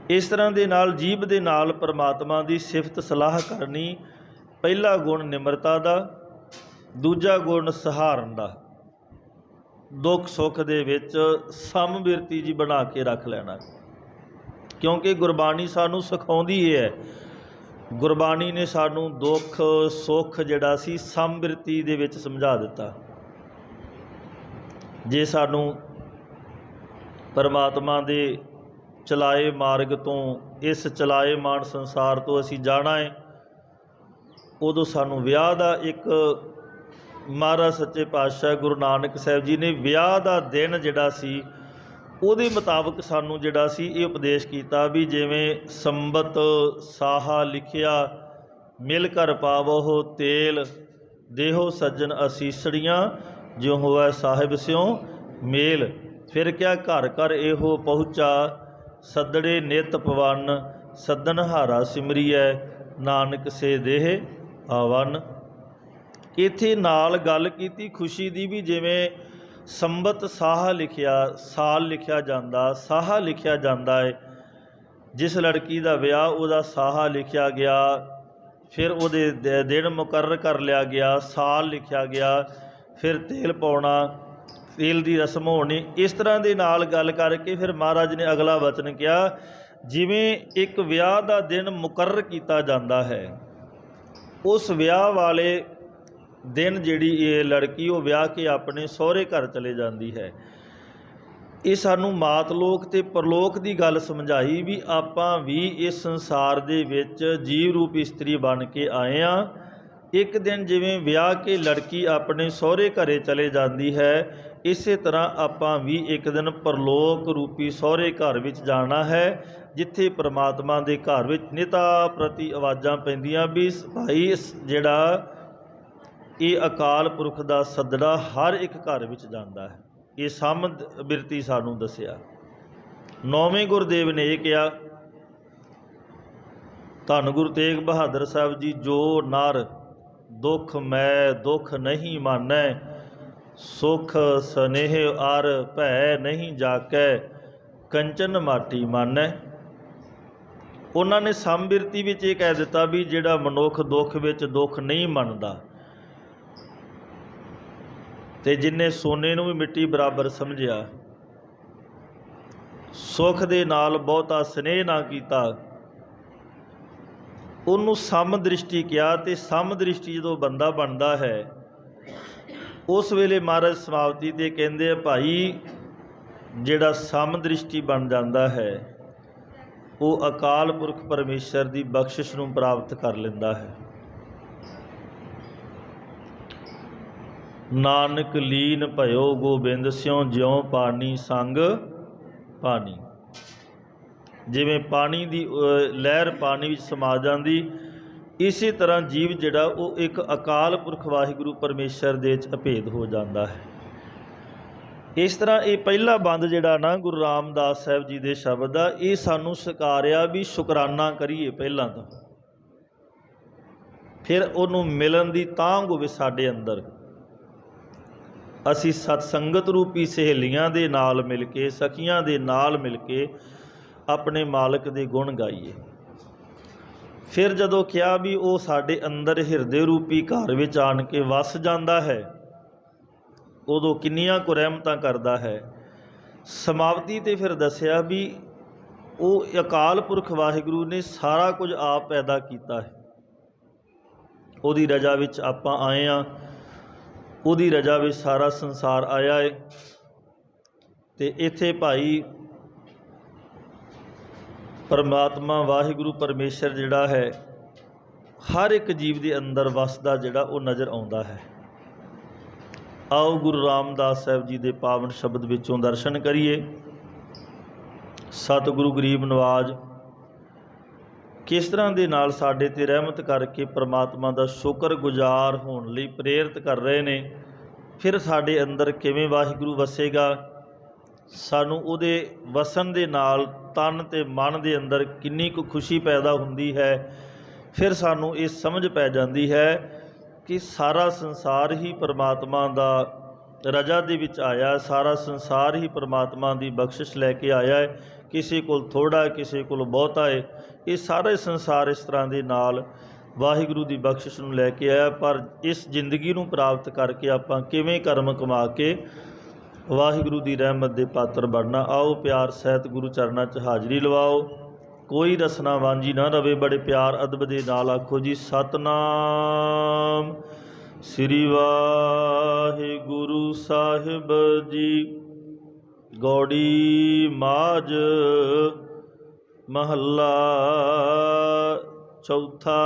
Speaker 1: ਇਸ ਤਰ੍ਹਾਂ ਦੇ ਨਾਲ ਜੀਭ ਦੇ ਨਾਲ ਪਰਮਾਤਮਾ ਦੀ ਸਿਫਤ ਸਲਾਹ ਕਰਨੀ। ਪਹਿਲਾ ਗੁਣ ਨਿਮਰਤਾ ਦਾ, ਦੂਜਾ ਗੁਣ ਸਹਾਰਨ ਦਾ। ਦੁੱਖ ਸੁੱਖ ਦੇ ਵਿੱਚ ਸਮਬਿਰਤੀ ਜੀ ਬਣਾ ਕੇ ਰੱਖ ਲੈਣਾ, ਕਿਉਂਕਿ ਗੁਰਬਾਣੀ ਸਾਨੂੰ ਸਿਖਾਉਂਦੀ ਹੈ। ਗੁਰਬਾਣੀ ਨੇ ਸਾਨੂੰ ਦੁੱਖ ਸੁੱਖ ਜਿਹੜਾ ਸੀ ਸਮਬਿਰਤੀ ਦੇ ਵਿੱਚ ਸਮਝਾ ਦਿੱਤਾ। ਜੇ ਸਾਨੂੰ ਪਰਮਾਤਮਾ ਦੇ ਚਲਾਏ ਮਾਰਗ ਤੋਂ, ਇਸ ਚਲਾਏ ਮਾਨ ਸੰਸਾਰ ਤੋਂ ਅਸੀਂ ਜਾਣਾ ਹੈ, ਉਦੋਂ ਸਾਨੂੰ ਵਿਆਹ ਦਾ ਇੱਕ ਮਹਾਰਾਜ ਸੱਚੇ ਪਾਤਸ਼ਾਹ ਗੁਰੂ ਨਾਨਕ ਸਾਹਿਬ ਜੀ ਨੇ ਵਿਆਹ ਦਾ ਦਿਨ ਜਿਹੜਾ ਸੀ ਉਹਦੇ ਮੁਤਾਬਕ ਸਾਨੂੰ ਜਿਹੜਾ ਸੀ ਇਹ ਉਪਦੇਸ਼ ਕੀਤਾ ਵੀ ਜਿਵੇਂ ਸੰਬਤ ਸਾਹਾ ਲਿਖਿਆ ਮਿਲ ਕਰ ਪਾਵੋ ਤੇਲ ਦੇਹੋ ਸੱਜਣ ਅਸੀਸੜੀਆਂ ਜਿਉ ਹੋਵੈ ਸਾਹਿਬ ਸਿਉ ਮੇਲ। ਫਿਰ ਕਿਆ ਘਰ ਘਰ ਇਹੋ ਪਹੁੰਚਾ ਸੱਦੜੇ ਨਿਤ ਪਵਨ सदन हारा सिमरिए नानक से देह आवन। इत्थे नाल गल कीती खुशी दी भी, जिवें संबत साह लिखिया, साल लिखिया जांदा, साहा लिखिया जांदा है। जिस लड़की का विआह उहदा साहा लिखिया गया, फिर उहदे दिन मुकर्रर कर लिया गया, साल लिखिया गया, फिर तेल पाउणा, तेल की रस्म होनी। इस तरह के नाल गल करके फिर महाराज ने अगला वचन किया, जिवें एक विआह का दिन मुकर्रर किया जाता है, उस विआह वाले दिन जिहड़ी ये लड़की वो विआह के अपने सहुरे घर चले जाती है। ये सानू मातलोक ते परलोक की गल समझाई भी आपां भी इस संसार दे विच जीव रूप इस्त्री बन के आए हाँ। एक दिन जिवें विआह के लड़की अपने सहुरे घरे चले जाती है, इस तरह आपां भी एक दिन परलोक रूपी सहुरे घर विच जाना है, जिथे परमात्मा के घर विच निता प्रति आवाज़ां पैंदियां भी भाई जिहड़ा ये अकाल पुरख का सदड़ा हर एक घर विच जांदा है। ये समझ बिरती सानू दसिया। नौवें गुरुदेव ने यह कहा, धन गुरु तेग बहादुर साहब जी, जो नर दुख मैं दुख नहीं मानै, सुख स्नेह अर भै नहीं जाकै, कंचन माटी मानै। उन्होंने समबिरती विच ये कह दिता भी जिहड़ा मनुख दुख विच दुख नहीं मनदा ते जिन्हें सोने नूं भी मिट्टी बराबर समझिया, सुख दे नाल बहुता स्नेह ना कीता, उन्होंने सम दृष्टि किया। तो सम दृष्टि जो बंदा बनता है, उस वेले महाराज समाप्ति ते कहते भाई जिहड़ा सम दृष्टि बन जाता है, वो अकाल पुरख परमेश्वर की बख्शिश नूं प्राप्त कर लेंदा है। नानक लीन भयो गोबिंद स्यों, ज्यों पानी संग पानी। जिवें पानी की लहर पानी विच समा जाती, इसी तरह जीव जिहड़ा वो एक अकाल पुरख वाहिगुरू परमेश्वर दे च अभेद हो जाता है। इस तरह ये पहला बंद जिहड़ा ना गुरु रामदास साहब जी के शब्द आ, ये सानू सिखारिया भी शुकराना करिए पहला तो, फिर उन्होंने मिलन की तांघ होवे साडे अंदर। असी सत्संगत रूपी सहेलियां दे नाल मिल के, सखियां दे नाल मिल के अपने मालक दे गुण गाइए। फिर जदों क्या भी वो साडे अंदर हिरदे रूपी घर विच आन के वस जाता है, उदों किन्नियां को रहमतां करदा है। समाप्ति ते फिर दसिया भी वो अकाल पुरख वाहिगुरू ने सारा कुछ आप पैदा किया है, उहदी रजा विच आपां आए हाँ, उहदी रजा विच सारा संसार आया है। तो इत्थे भाई परमात्मा वाहिगुरू परमेश्वर जिहड़ा है हर एक जीव के अंदर वसदा जिहड़ा वो नज़र आउंदा है। आओ गुरु रामदास साहब जी के पावन शब्द विचों दर्शन करिए। सतगुरु गरीब नवाज किस तरह के नाल साडे ते रहमत करके परमात्मा का शुक्रगुजार होने लई प्रेरित कर रहे ने। फिर साडे अंदर किवें वाहिगुरू वसेगा, सानू उहदे वसन दे नाल तन ते मन दे अंदर किन्नी कुछ खुशी पैदा हुंदी है। फिर सानू ये समझ पै जाती है कि सारा संसार ही परमात्मा दा रजा दे विच आया, सारा संसार ही परमात्मा की बख्शिश लैके आया है। किसी को थोड़ा है, किसी को बहुता है, ये सारे संसार इस तरह के नाल वाहिगुरू की बख्शिश नूं लैके आया। पर इस जिंदगी नूं प्राप्त करके आपां किवें कर्म कमा के वाहिगुरू की रहमत के पात्र बनना। आओ प्यार सहित गुरु चरणों च हाज़री लवाओ। कोई रसना वांझी ना रवे। बड़े प्यार अदब दे नाल आखो जी सतनाम श्री वाहिगुरू साहिब जी। गौड़ी माज महला चौथा।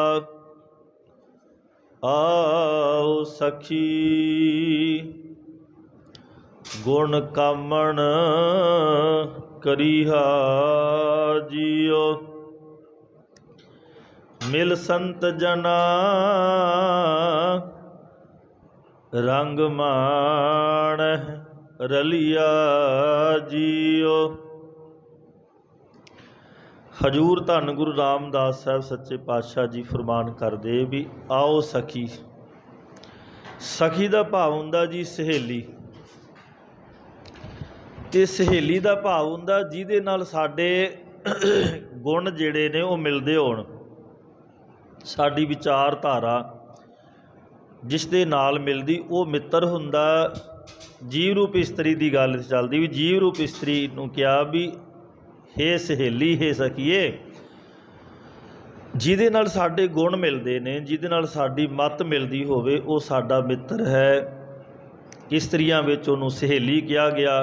Speaker 1: आओ सखी गुण कामण करिहा जियो। मिल संत जना रंग मान रलिया जियो। ਹਜੂਰ ਧੰਨ ਗੁਰੂ ਰਾਮਦਾਸ ਸਾਹਿਬ ਸੱਚੇ ਪਾਤਸ਼ਾਹ ਜੀ ਫਰਮਾਨ ਕਰਦੇ ਵੀ ਆਓ ਸਖੀ। ਸਖੀ ਦਾ ਭਾਵ ਹੁੰਦਾ ਜੀ ਸਹੇਲੀ, ਤੇ ਸਹੇਲੀ ਦਾ ਭਾਵ ਹੁੰਦਾ ਜਿਹਦੇ ਨਾਲ ਸਾਡੇ ਗੁਣ ਜਿਹੜੇ ਨੇ ਉਹ ਮਿਲਦੇ ਹੋਣ, ਸਾਡੀ ਵਿਚਾਰਧਾਰਾ ਜਿਸ ਦੇ ਨਾਲ ਮਿਲਦੀ ਉਹ ਮਿੱਤਰ ਹੁੰਦਾ। ਜੀਵ ਰੂਪ ਇਸਤਰੀ ਦੀ ਗੱਲ ਚੱਲਦੀ ਵੀ ਜੀਵ ਰੂਪ ਇਸਤਰੀ ਨੂੰ ਕਿਹਾ ਵੀ ਹੇ ਸਹੇਲੀ, ਹੇ ਸਖੀਏ, ਜਿਹਦੇ ਨਾਲ ਸਾਡੇ ਗੁਣ ਮਿਲਦੇ ਨੇ, ਜਿਹਦੇ ਨਾਲ ਸਾਡੀ ਮੱਤ ਮਿਲਦੀ ਹੋਵੇ ਉਹ ਸਾਡਾ ਮਿੱਤਰ ਹੈ। ਇਸਤਰੀਆਂ ਵਿੱਚ ਉਹਨੂੰ ਸਹੇਲੀ ਕਿਹਾ ਗਿਆ।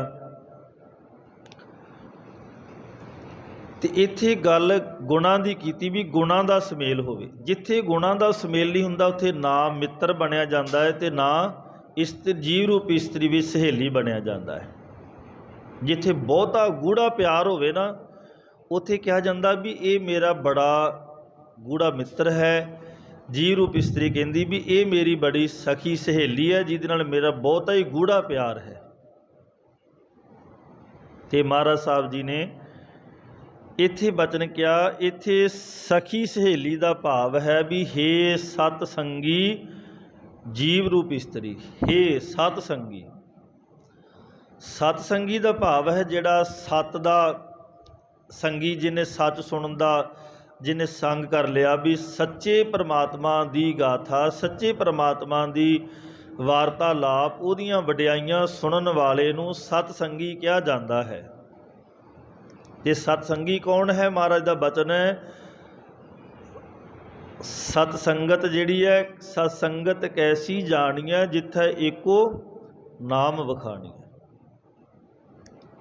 Speaker 1: ਤੇ ਇੱਥੇ ਗੱਲ ਗੁਣਾਂ ਦੀ ਕੀਤੀ ਵੀ ਗੁਣਾਂ ਦਾ ਸੁਮੇਲ ਹੋਵੇ। ਜਿੱਥੇ ਗੁਣਾਂ ਦਾ ਸੁਮੇਲ ਨਹੀਂ ਹੁੰਦਾ ਉੱਥੇ ਨਾ ਮਿੱਤਰ ਬਣਿਆ ਜਾਂਦਾ ਹੈ ਤੇ ਨਾ ਜੀਵ ਰੂਪ ਇਸਤਰੀ ਵੀ ਸਹੇਲੀ ਬਣਿਆ ਜਾਂਦਾ ਹੈ। ਜਿੱਥੇ ਬਹੁਤਾ ਗੂੜਾ ਪਿਆਰ ਹੋਵੇ ਨਾ ਉੱਥੇ ਕਿਹਾ ਜਾਂਦਾ ਵੀ ਇਹ ਮੇਰਾ ਬੜਾ ਗੂੜਾ ਮਿੱਤਰ ਹੈ। ਜੀਵ ਰੂਪ ਇਸਤਰੀ ਕਹਿੰਦੀ ਵੀ ਇਹ ਮੇਰੀ ਬੜੀ ਸਖੀ ਸਹੇਲੀ ਹੈ ਜਿਹਦੇ ਨਾਲ ਮੇਰਾ ਬਹੁਤਾ ਹੀ ਗੂੜਾ ਪਿਆਰ ਹੈ। ਤੇ ਮਹਾਰਾਜ ਸਾਹਿਬ ਜੀ ਨੇ ਇੱਥੇ ਬਚਨ ਕਿਹਾ, ਇੱਥੇ ਸਖੀ ਸਹੇਲੀ ਦਾ ਭਾਵ ਹੈ ਵੀ ਹੇ ਸਤ ਸੰਗੀ ਜੀਵ ਰੂਪ ਇਸਤਰੀ, ਹੇ ਸਤ ਸੰਗੀ। ਸਤ ਸੰਗੀ ਦਾ ਭਾਵ ਹੈ ਜਿਹੜਾ ਸਤ ਦਾ ਸੰਗੀ, ਜਿਹਨੇ ਸੱਚ ਸੁਣਨ ਦਾ ਜਿਹਨੇ ਸੰਗ ਕਰ ਲਿਆ, ਵੀ ਸੱਚੇ ਪਰਮਾਤਮਾ ਦੀ ਗਾਥਾ, ਸੱਚੇ ਪਰਮਾਤਮਾ ਦੀ ਵਾਰਤਾਲਾਪ, ਉਹਦੀਆਂ ਵਡਿਆਈਆਂ ਸੁਣਨ ਵਾਲੇ ਨੂੰ ਸਤ ਸੰਗੀ ਕਿਹਾ ਜਾਂਦਾ ਹੈ। ਤੇ ਸਤ ਸੰਗੀ ਕੌਣ ਹੈ? ਮਹਾਰਾਜ ਦਾ ਬਚਨ ਹੈ, ਸਤ ਸੰਗਤ ਜਿਹੜੀ ਹੈ, ਸਤ ਸੰਗਤ ਕੈਸੀ ਜਾਣੀਐ ਜਿੱਥੇ ਏਕੋ ਨਾਮ ਵਖਾਣੀ।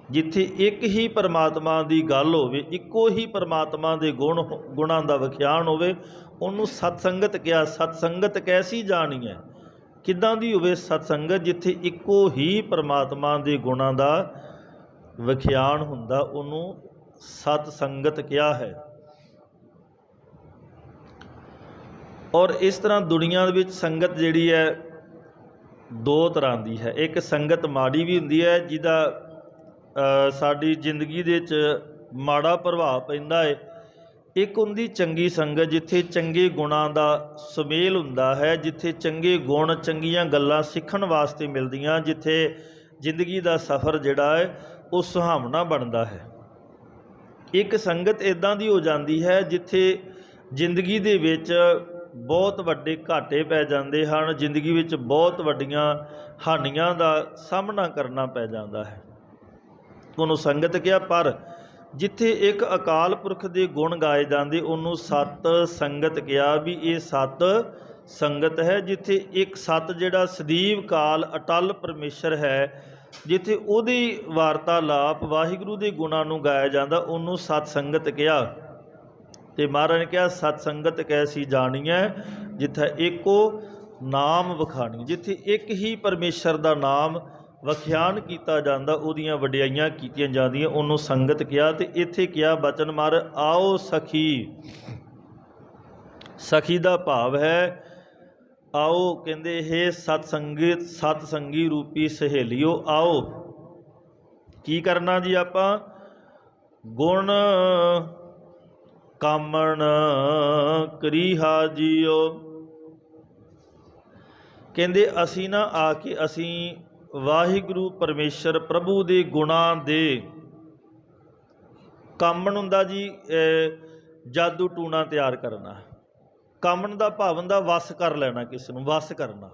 Speaker 1: ਜਿੱਥੇ ਇੱਕ ਹੀ ਪਰਮਾਤਮਾ ਦੀ ਗੱਲ ਹੋਵੇ, ਇੱਕੋ ਹੀ ਪਰਮਾਤਮਾ ਦੇ ਗੁਣਾਂ ਦਾ ਵਿਖਿਆਨ ਹੋਵੇ, ਉਹਨੂੰ ਸਤ ਸੰਗਤ ਕਿਹਾ। ਸਤ ਸੰਗਤ ਕੈਸੀ ਜਾਣੀਐ, ਕਿੱਦਾਂ ਦੀ ਹੋਵੇ ਸਤ ਸੰਗਤ? ਜਿੱਥੇ ਇੱਕੋ ਹੀ ਪਰਮਾਤਮਾ ਦੇ ਗੁਣਾਂ ਦਾ ਵਿਖਿਆਨ ਹੁੰਦਾ, ਉਹਨੂੰ ਸਤ ਸੰਗਤ ਕਿਹਾ ਹੈ। ਔਰ ਇਸ ਤਰ੍ਹਾਂ ਦੁਨੀਆ ਦੇ ਵਿੱਚ ਸੰਗਤ ਜਿਹੜੀ ਹੈ ਦੋ ਤਰ੍ਹਾਂ ਦੀ ਹੈ। ਇੱਕ ਸੰਗਤ ਮਾੜੀ ਵੀ ਹੁੰਦੀ ਹੈ ਜਿਹਦਾ ਸਾਡੀ ਜ਼ਿੰਦਗੀ ਦੇ ਵਿੱਚ ਮਾੜਾ ਪ੍ਰਭਾਵ ਪੈਂਦਾ ਹੈ। ਇੱਕ ਹੁੰਦੀ ਚੰਗੀ ਸੰਗਤ ਜਿੱਥੇ ਚੰਗੇ ਗੁਣਾਂ ਦਾ ਸੁਮੇਲ ਹੁੰਦਾ ਹੈ, ਜਿੱਥੇ ਚੰਗੇ ਗੁਣ ਚੰਗੀਆਂ ਗੱਲਾਂ ਸਿੱਖਣ ਵਾਸਤੇ ਮਿਲਦੀਆਂ, ਜਿੱਥੇ ਜ਼ਿੰਦਗੀ ਦਾ ਸਫ਼ਰ ਜਿਹੜਾ ਹੈ ਉਹ ਸੁਹਾਵਣਾ ਬਣਦਾ ਹੈ। ਇੱਕ ਸੰਗਤ ਇੱਦਾਂ ਦੀ ਹੋ ਜਾਂਦੀ ਹੈ ਜਿੱਥੇ ਜ਼ਿੰਦਗੀ ਦੇ ਵਿੱਚ ਬਹੁਤ ਵੱਡੇ ਘਾਟੇ ਪੈ ਜਾਂਦੇ ਹਨ, ਜ਼ਿੰਦਗੀ ਵਿੱਚ ਬਹੁਤ ਵੱਡੀਆਂ ਹਾਨੀਆਂ ਦਾ ਸਾਹਮਣਾ ਕਰਨਾ ਪੈ ਜਾਂਦਾ ਹੈ, ਉਹਨੂੰ ਸੰਗਤ ਕਿਹਾ। ਪਰ ਜਿੱਥੇ ਇੱਕ ਅਕਾਲ ਪੁਰਖ ਦੇ ਗੁਣ ਗਾਏ ਜਾਂਦੇ ਉਹਨੂੰ ਸਤ ਸੰਗਤ ਕਿਹਾ ਵੀ ਇਹ ਸਤ ਸੰਗਤ ਹੈ। ਜਿੱਥੇ ਇੱਕ ਸਤ ਜਿਹੜਾ ਸਦੀਵ ਕਾਲ ਅਟਲ ਪਰਮੇਸ਼ਰ ਹੈ, ਜਿੱਥੇ ਉਹਦੀ ਵਾਰਤਾਲਾਪ ਵਾਹਿਗੁਰੂ ਦੇ ਗੁਣਾਂ ਨੂੰ ਗਾਇਆ ਜਾਂਦਾ, ਉਹਨੂੰ ਸਤ ਸੰਗਤ ਕਿਹਾ। ਤੇ ਮਹਾਰਾਜ ਨੇ ਕਿਹਾ ਸਤ ਸੰਗਤ ਕੈਸੀ ਜਾਣੀਐ ਜਿੱਥੇ ਏਕੋ ਨਾਮ ਵਖਾਣੀ। ਜਿੱਥੇ ਇੱਕ ਹੀ ਪਰਮੇਸ਼ਰ ਦਾ ਨਾਮ ਵਿਖਿਆਨ ਕੀਤਾ ਜਾਂਦਾ, ਉਹਦੀਆਂ ਵਡਿਆਈਆਂ ਕੀਤੀਆਂ ਜਾਂਦੀਆਂ, ਉਹਨੂੰ ਸੰਗਤ ਕਿਹਾ। ਤੇ ਇੱਥੇ ਕਿਹਾ ਬਚਨ ਮਾਰ ਆਓ ਸਖੀ। ਸਖੀ ਦਾ ਭਾਵ ਹੈ ਆਓ, ਕਹਿੰਦੇ ਹੇ ਸਤ ਸੰਗਤ, ਸਤ ਸੰਗੀ ਰੂਪੀ ਸਹੇਲਿਓ ਆਓ। ਕੀ ਕਰਨਾ ਜੀ? ਆਪਾਂ ਗੁਣ ਕਾਮਣ ਕਰੀਹਾ ਜੀਓ। ਕਹਿੰਦੇ ਅਸੀਂ ਨਾ ਆ ਕੇ ਅਸੀਂ ਵਾਹਿਗੁਰੂ ਪਰਮੇਸ਼ਰ ਪ੍ਰਭੂ ਦੇ ਗੁਣਾਂ ਦੇ ਕਾਮਣ ਹੁੰਦਾ ਜੀ ਜਾਦੂ ਟੂਣਾ ਤਿਆਰ ਕਰਨਾ। ਕਾਮਣ ਦਾ ਭਾਵ ਹੁੰਦਾ ਵਸ ਕਰ ਲੈਣਾ, ਕਿਸੇ ਨੂੰ ਵਸ ਕਰਨਾ।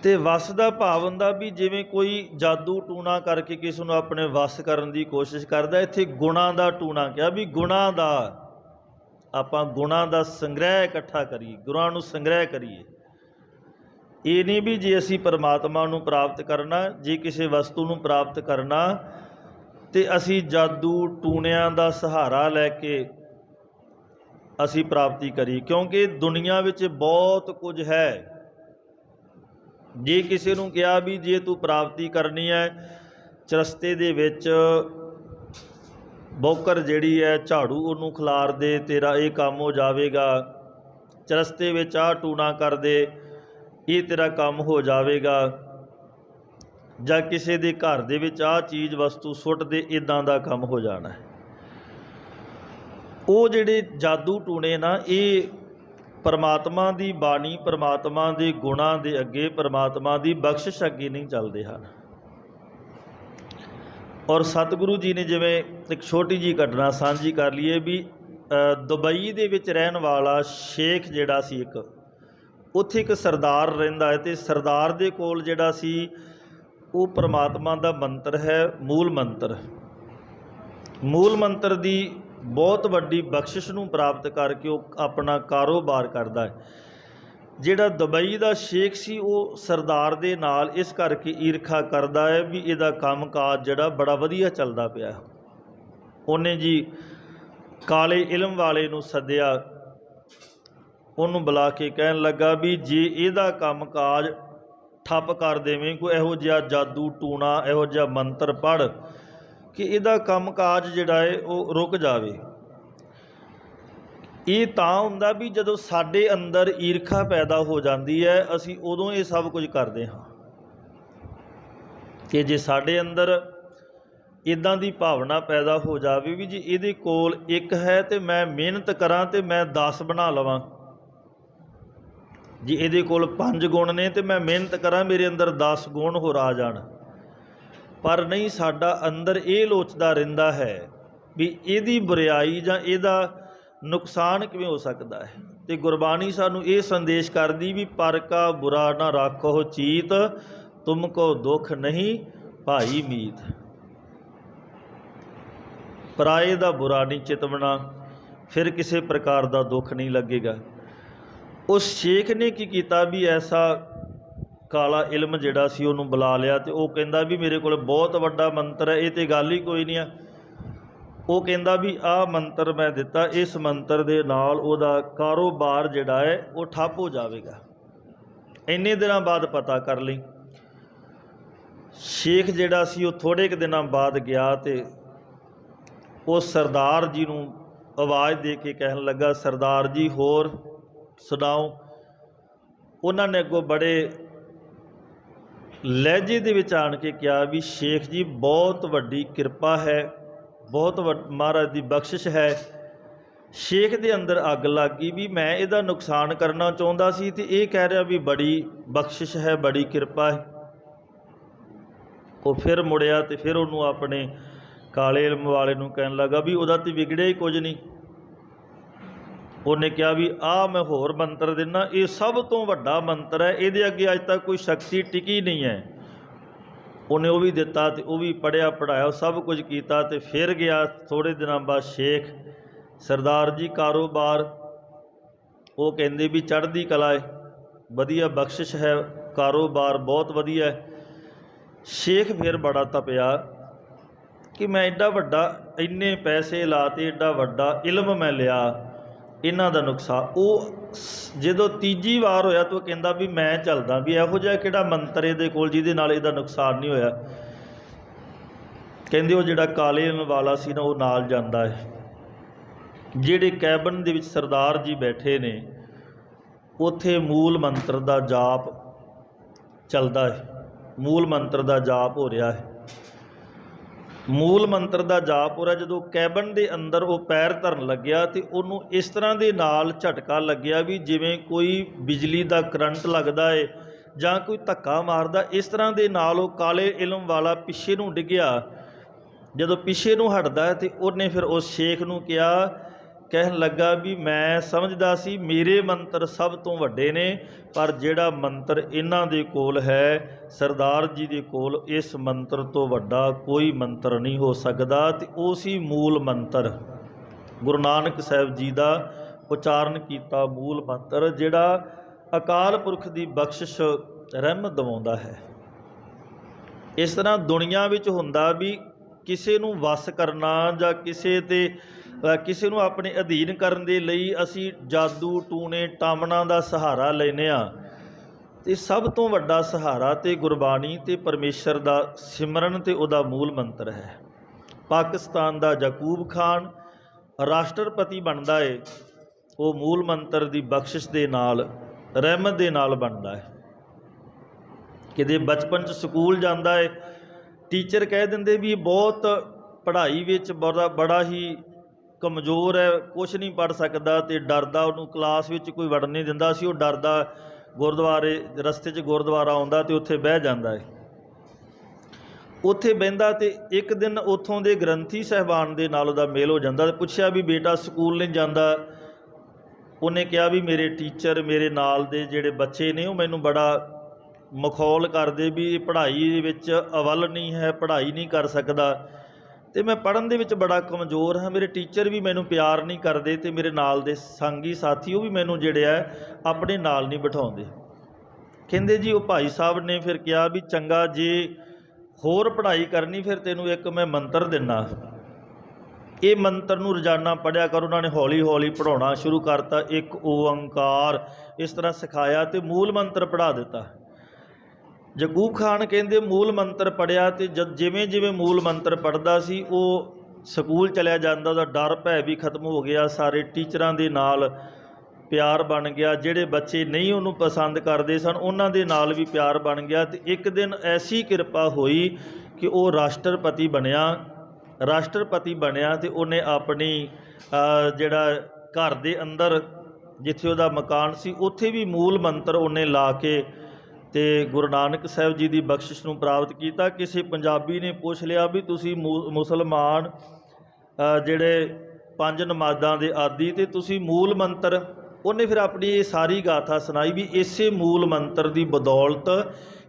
Speaker 1: ਤੇ ਵਸ ਦਾ ਭਾਵ ਹੁੰਦਾ ਵੀ ਜਿਵੇਂ ਕੋਈ ਜਾਦੂ ਟੂਣਾ ਕਰਕੇ ਕਿਸੇ ਨੂੰ ਆਪਣੇ ਵਸ ਕਰਨ ਦੀ ਕੋਸ਼ਿਸ਼ ਕਰਦਾ। ਇੱਥੇ ਗੁਣਾਂ ਦਾ ਟੂਣਾ ਕਿਹਾ ਵੀ ਗੁਣਾਂ ਦਾ ਆਪਾਂ ਗੁਣਾਂ ਦਾ ਸੰਗ੍ਰਹਿ ਇਕੱਠਾ ਕਰੀਏ, ਗੁਣਾਂ ਨੂੰ ਸੰਗ੍ਰਹਿ ਕਰੀਏ। ਇਹ ਨਹੀਂ ਵੀ ਜੇ ਅਸੀਂ ਪਰਮਾਤਮਾ ਨੂੰ ਪ੍ਰਾਪਤ ਕਰਨਾ, ਜੇ ਕਿਸੇ ਵਸਤੂ ਨੂੰ ਪ੍ਰਾਪਤ ਕਰਨਾ ਤੇ ਅਸੀਂ ਜਾਦੂ ਟੂਣਿਆਂ ਦਾ ਸਹਾਰਾ ਲੈ ਕੇ ਅਸੀਂ ਪ੍ਰਾਪਤੀ ਕਰੀ, ਕਿਉਂਕਿ ਦੁਨੀਆ ਵਿੱਚ ਬਹੁਤ ਕੁਝ ਹੈ। ਜੇ ਕਿਸੇ ਨੂੰ ਕਿਹਾ ਵੀ ਜੇ ਤੂੰ ਪ੍ਰਾਪਤੀ ਕਰਨੀ ਹੈ, ਚਰਸਤੇ ਦੇ ਵਿੱਚ ਬੌਕਰ ਜਿਹੜੀ ਹੈ ਝਾੜੂ ਉਹਨੂੰ ਖਿਲਾਰ ਦੇ, ਤੇਰਾ ਇਹ ਕੰਮ ਹੋ ਜਾਵੇਗਾ। ਚਰਸਤੇ ਵਿੱਚ ਆਹ ਟੂਣਾ ਕਰ ਦੇ, ਇਹ ਤੇਰਾ ਕੰਮ ਹੋ ਜਾਵੇਗਾ। ਜਾਂ ਕਿਸੇ ਦੇ ਘਰ ਦੇ ਵਿੱਚ ਆਹ ਚੀਜ਼ ਵਸਤੂ ਸੁੱਟ ਦੇ, ਇੱਦਾਂ ਦਾ ਕੰਮ ਹੋ ਜਾਣਾ ਹੈ। ਉਹ ਜਿਹੜੇ ਜਾਦੂ ਟੂਣੇ ਨਾ, ਇਹ परमात्मा की बाणी, परमात्मा के गुणों के अगे, परमात्मा की बख्शिश अगे नहीं चलते हैं। और सतगुरु जी ने जिवें एक छोटी जी घटना साझी कर लीए भी दुबई दे विच रहन वाला शेख जिहड़ा सी, एक उत्थे एक सरदार रहिंदा है, ते सरदार दे कोल जिहड़ा सी वो परमात्मा दा मंत्र है, मूल मंत्र दी बहुत वड्डी बख्शिश नूं प्राप्त करके वो अपना कारोबार करता है। जिहड़ा दुबई का शेख सी वो सरदार दे नाल इस करके ईरखा करता है भी इहदा काम काज जिहड़ा बड़ा वधिया चलदा पिया। उन्हें जी काले इलम वाले नूं सद्दिया, उन्होंने बुला के कहन लगा भी जे इहदा काम काज ठप कर देवें, कोई इहो जिहा जादू टूणा, इहो जिहा मंत्र पढ़ कि इहदा काम काज जिहड़ा है वो रुक जावे। ये तां हुंदा भी जदों साडे अंदर ईरखा पैदा हो जाती है, असीं उदों ये सब कुछ करते हाँ। कि जे साडे अंदर इदां दी भावना पैदा हो जावे भी जे इहदे कोल एक है तो मैं मेहनत करां तो मैं 10 बना लवां, जे इहदे कोल 5 गुण ने तो मैं मेहनत करां मेरे अंदर 10 गुण होर आ जाण। पर नहीं, साडा अंदर ये लोचदा रहिंदा है भी इहदी बुराई जां इहदा नुकसान किवें हो सकता है। तो गुरबाणी सानू ये संदेश करदी भी पर का बुरा ना राखो चीत, तुमको दुख नहीं भाई मीत। पराए दा बुरा नहीं चितवना, फिर किसी प्रकार का दुख नहीं लगेगा। उस शेख ने की कीता भी ऐसा काला इलम जिहड़ा सी उहनूं बुला लिया, तो वह कहंदा भी मेरे कोल बहुत वड्डा मंत्र है, ये तो गल ही कोई नहीं है। वो कहंदा भी आ मंत्र मैं दिता, इस मंत्र दे नाल उहदा कारोबार जिहड़ा है वो ठप हो जाएगा। इन्ने दिनों बाद पता कर लई, शेख जिहड़ा सी वो थोड़े क दिनों बाद गया तो वो सरदार जी नूं आवाज़ दे के कहन लगा, सरदार जी होर सुनाओ। उन्होंने अगों बड़े लहजे दे विच आण के कहा भी शेख जी बहुत वड्डी किरपा है, बहुत महाराज की बख्शिश है। शेख दे अंदर अग लग गई भी मैं इहदा नुकसान करना चाहुंदा सी ते इह कह रहा भी बड़ी बख्शिश है, बड़ी किरपा है। वो फिर मुड़िया तो फिर उन्होंने अपने काले इलम वाले नूं कहन लगा भी उहदा ते बिगड़िया ही कुछ नहीं। उन्हें कहा भी आ मैं होर मंत्र देना, ये सब तो वड्डा मंत्र है, ये अगे अज तक कोई शक्ति टिकी नहीं है। उन्हें वो भी दिता तो वह भी पढ़िया पढ़ाया, सब कुछ किया तो फिर गया। थोड़े दिनों बाद शेख सरदार जी कारोबार वो कहते भी चढ़दी कला है, वधिया बख्शिश है, कारोबार बहुत वधिया है। शेख फिर बड़ा तपिया कि मैं एडा वड्डा इन्ने पैसे लाते, एडा वड्डा इलम मैं लिया, इन्हां दा नुकसान। वो जदों तीजी वार होया तो कहंदा भी मैं चलदा भी इहो जिहा किहड़ा मंत्र इहदे कोल जिहदे नाल इहदा नुकसान नहीं होया। कहंदे वो जिहड़ा काले इलम वाला सी ना वो नाल जांदा है। जिहड़े कैबन दे विच सरदार जी बैठे ने उत्थे मूल मंत्र दा जाप चलदा है, मूल मंत्र दा जाप हो रहा है। मूल मंत्र का जाप हो रहा, जो कैबन के अंदर वो पैर धरन लग्या तो उन्होंने इस तरह के नाल झटका लग्या भी जिवें कोई बिजली का करंट लगता है जां कोई धक्का मारदा, इस तरह के नाल वो काले इलम वाला पिछे नूं डिग्या। जदों पिछे नूं हटदा है तो उन्हें फिर उस शेख नूं कहा, कहन लगा भी मैं समझदा सी मेरे मंत्र सब तो वड्डे ने, पर जिहड़ा मंत्र इन्हां दे कोल है सरदार जी दे कोल, इस मंत्र तो वड्डा कोई मंत्र नहीं हो सकदा। ते उसी मूल मंत्र गुरु नानक साहिब जी दा उचारण कीता मूल मंत्र जिहड़ा अकाल पुरख दी बख्शिश रहमत दवाउंदा है। इस तरह दुनिया विच हुंदा भी किसी नूं वस करना जां किसी नूं अपने अधीन करन दे लई असी जादू टूने टामना दा सहारा लैने आ, ते सब तो वड्डा सहारा ते गुरबाणी ते परमेश्वर दा सिमरन ते उहदा मूल मंत्र है। पाकिस्तान दा यकूब खान राष्ट्रपति बनदा है, वो मूल मंत्र दी बख्शिश दे नाल रहमत दे नाल बनदा है। किते बचपन च स्कूल जांदा है, टीचर कह दिंदे भी बहुत पढ़ाई विच बड़ा ही कमज़ोर है, कुछ नहीं पढ़ सकता, तो डरदा उन्होंने क्लास में कोई वड़न नहीं दिंदा सी। वो डरदा गुरुद्वारे रस्ते 'च गुरुद्वारा आउंदा तो उत्थे बह जांदा है। उत्थे बहिंदा तो एक दिन उत्थों दे ग्रंथी साहिबान दे नाल उहदा मेल हो जांदा। पुछया भी बेटा स्कूल नहीं जांदा? उन्हें कहा भी मेरे टीचर मेरे नाल दे जिहड़े बच्चे ने वो मैनूं बड़ा मखौल करदे भी पढ़ाई दे विच अवल नहीं है, पढ़ाई नहीं कर सकदा, तो मैं पढ़न दे विच बड़ा कमज़ोर हाँ। मेरे टीचर भी मैनूं प्यार नहीं करते, तो मेरे नाल दे संगी साथी वो भी मैनूं जिहड़े है अपने नाल नहीं बिठाउंदे। कहंदे जी वो भाई साहब ने फिर कहा भी चंगा जे होर पढ़ाई करनी फिर तैनूं एक मैं मंत्र दिना, ये मंत्र नूं रोज़ाना पढ़िया कर। उन्होंने हौली हौली पढ़ाउणा शुरू करता, एक ओंकार इस तरह सिखाया, तो मूल मंत्र पढ़ा दिता। जगूब खान कहंदे मूल मंत्र पढ़िया, तो जब जिवें जिवें मूल मंत्र पढ़दा सी वो स्कूल चलिया जांदा, उहदा डर भै भी खत्म हो गया, सारे टीचरां दे नाल प्यार बन गया, जिहड़े बच्चे नहीं उन्होंने पसंद करते सन उन्हां दे नाल भी प्यार बन गया। तो एक दिन ऐसी किरपा हुई कि वो राष्ट्रपति बनया। राष्ट्रपति बनया तो उन्हें अपनी जिहड़ा घर दे अंदर जिथे उहदा मकान सी उत्थे भी मूल मंत्र उन्हें ला के ते गुरु नानक साहब जी की बख्शिश नूं प्राप्त किया। किसी पंजाबी ने पूछ लिया भी तुसी मुसलमान जिहड़े पंज नमाज़ां दे आदि ते तुसी मूल मंत्र, उन्हें फिर अपनी ये सारी गाथा सुनाई भी इसे मूल मंत्र की बदौलत,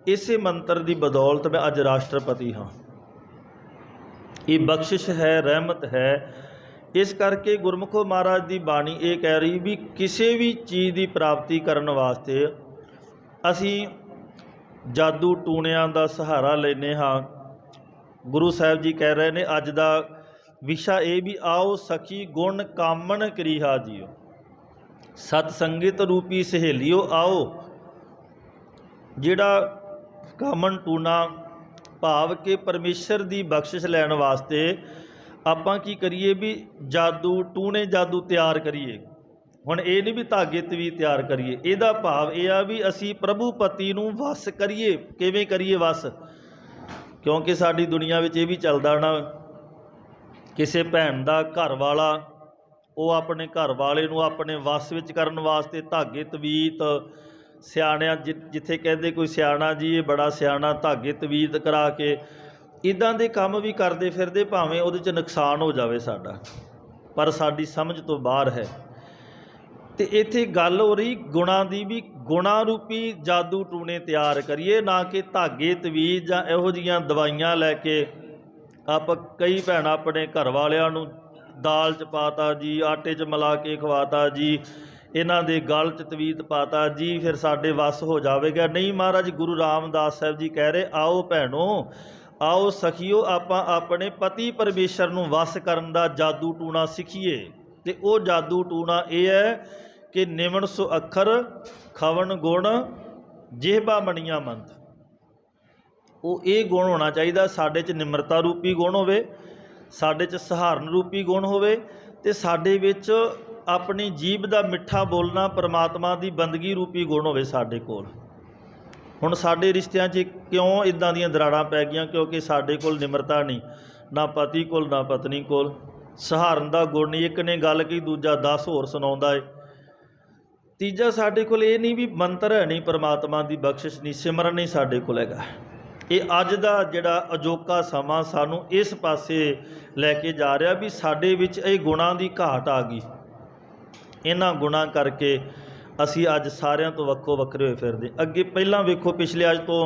Speaker 1: इसे मंत्र की बदौलत मैं अज राष्ट्रपति हाँ। ये बख्शिश है, रहमत है। इस करके गुरमुखो महाराज की बाणी ये कह रही भी किसी भी चीज़ की प्राप्ति करने वास्ते असी जादू टूणियां का सहारा लेने हाँ। गुरु साहब जी कह रहे हैं अज का विशा ये भी आओ सखी गुण कामन करीहा जियो, सतसंगत रूपी सहेलियो आओ। जिहड़ा कामन टूना भाव के परमेश्वर की बख्शिश लैण वास्ते आपां की करिए भी जादू टूने जादू तैयार करिए। हुण ये नहीं भी धागे तवी तैयार करिए, इहदा भाव यह आ भी असी प्रभु पति नूं वस करिए। किवें करिए वस? क्योंकि साडी दुनिया विच ये भी चलदा ना, किसी भैन का घर वाला वो अपने घर वाले नूं अपने वस विच करन वास्ते धागे तवीत सियाणिਆਂ जिथे कहते कोई सियाणा जी ये बड़ा सियाणा धागे तवीत करा के इदां दे काम भी करते फिरदे, भावें उहदे च नुकसान हो जाए साडा, पर साडी समझ तो बाहर है। तो इत्थे गल हो रही गुणा की भी, गुणा रूपी जादू टूने तैयार करिए, ना कि धागे तवीत जां इहो जिहियां दवाइयां लैके। आप कई भैन अपने घर वालियां नूं दाल च पाता जी, आटे च मिला के खवाता जी, इन्हां दे गल च तवीत पाता जी, फिर साडे वस हो जाएगा। नहीं, महाराज गुरु रामदास साहब जी कह रहे आओ भैनों, आओ सखियो, आपां अपने पति परमेश्वर नूं वस करन दा जादू टूना सीखीए। ते वो जादू टूना यह है कि निमन सो अखर खवन गुण जिहबा मणिया मंत। वो ये गुण होना चाहिए साडे च, निमरता रूपी गुण होवे, साडे च सहारण रूपी गुण होवे, ते साडे विच अपनी जीभ दा मिठा बोलना परमात्मा की बंदगी रूपी गुण होवे साडे कोल। हुण साडे रिश्तियां च क्यों इदां दीयां दराड़ां पै गईयां? क्योंकि साडे कोल निमरता नहीं, ना पति कोल ना पत्नी कोल। सहारण दा गुण नहीं, एक ने गल की दूजा 10 होर सुणाउंदा है। तीजा साडे कोल ये नहीं भी मंत्र है नहीं, परमात्मा की बख्शिश नहीं, सिमरन नहीं साडे कोल हैगा। ये अज दा जिहड़ा अजोका समा सानू इस पासे लैके जा रहा भी साडे विच ये गुणां दी घाट आ गई। इन्हां गुणां करके असी अज सारियां तो वक्खो वक्खरे होए फिरदे। अगे पहलां वेखो, पिछले अज तो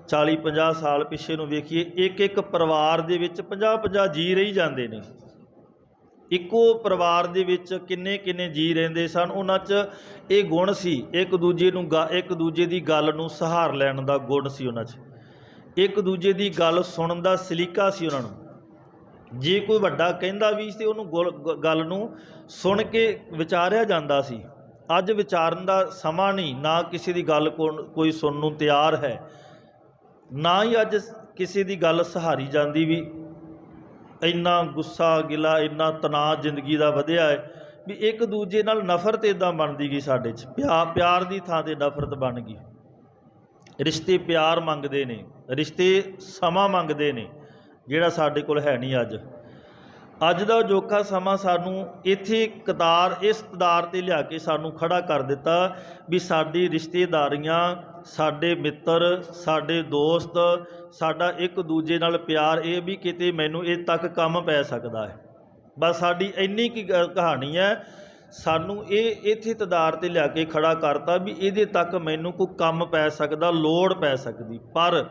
Speaker 1: 40-50 साल पिछे नूं वेखीए, एक एक परिवार दे विच 50-50 जी रही जांदे ने। इक्को परिवार दे विच किन्ने किन्ने जी रहिंदे सन, उन्हां च ये गुण सी, एक दूजे नूं एक दूजे दी गल नूं सहार लैण दा गुण सी उन्हां च, एक दूजे की गल सुनन का सलीका सी उन्हां नूं। जे कोई वड्डा कहंदा भी ते उहनूं गल नूं सुन के विचारिया जांदा सी। अज विचारन का समा नहीं, ना किसी की गल कोई सुनन नूं तैयार है, ना ही अज किसी की गल सहारी जाती। भी इन्ना गुस्सा गिला, इन्ना तनाव जिंदगी का वधिया है भी एक दूजे नाल नफरत इदां बनती गई साडे च। प्यार की थां ते नफरत बन गई। रिश्ते प्यार मंगते ने, रिश्ते समा मंगते ने, जिहड़ा साडे कोल है नहीं। ਅੱਜ ਦਾ ਅਜੋਕਾ ਸਮਾਂ ਸਾਨੂੰ ਇੱਥੇ ਇਸ ਕਤਾਰ 'ਤੇ ਲਿਆ ਕੇ ਸਾਨੂੰ ਖੜਾ ਕਰ ਦਿੱਤਾ ਵੀ ਸਾਡੀ ਰਿਸ਼ਤੇਦਾਰੀਆਂ, ਸਾਡੇ ਮਿੱਤਰ, ਸਾਡੇ ਦੋਸਤ, ਸਾਡਾ ਇੱਕ ਦੂਜੇ ਨਾਲ ਪਿਆਰ, ਇਹ ਵੀ ਕਿਤੇ ਮੈਨੂੰ ਇਹ ਤੱਕ ਕੰਮ ਪੈ ਸਕਦਾ ਹੈ। ਬਸ ਸਾਡੀ ਇੰਨੀ ਕੀ ਕਹਾਣੀ ਹੈ। ਸਾਨੂੰ ਇਹ ਇੱਥੇ ਤਦਾਰ 'ਤੇ ਲਿਆ ਕੇ ਖੜਾ ਕਰਤਾ ਵੀ ਇਹਦੇ ਤੱਕ ਮੈਨੂੰ ਕੋਈ ਕੰਮ ਪੈ ਸਕਦਾ, ਲੋੜ ਪੈ ਸਕਦੀ। ਪਰ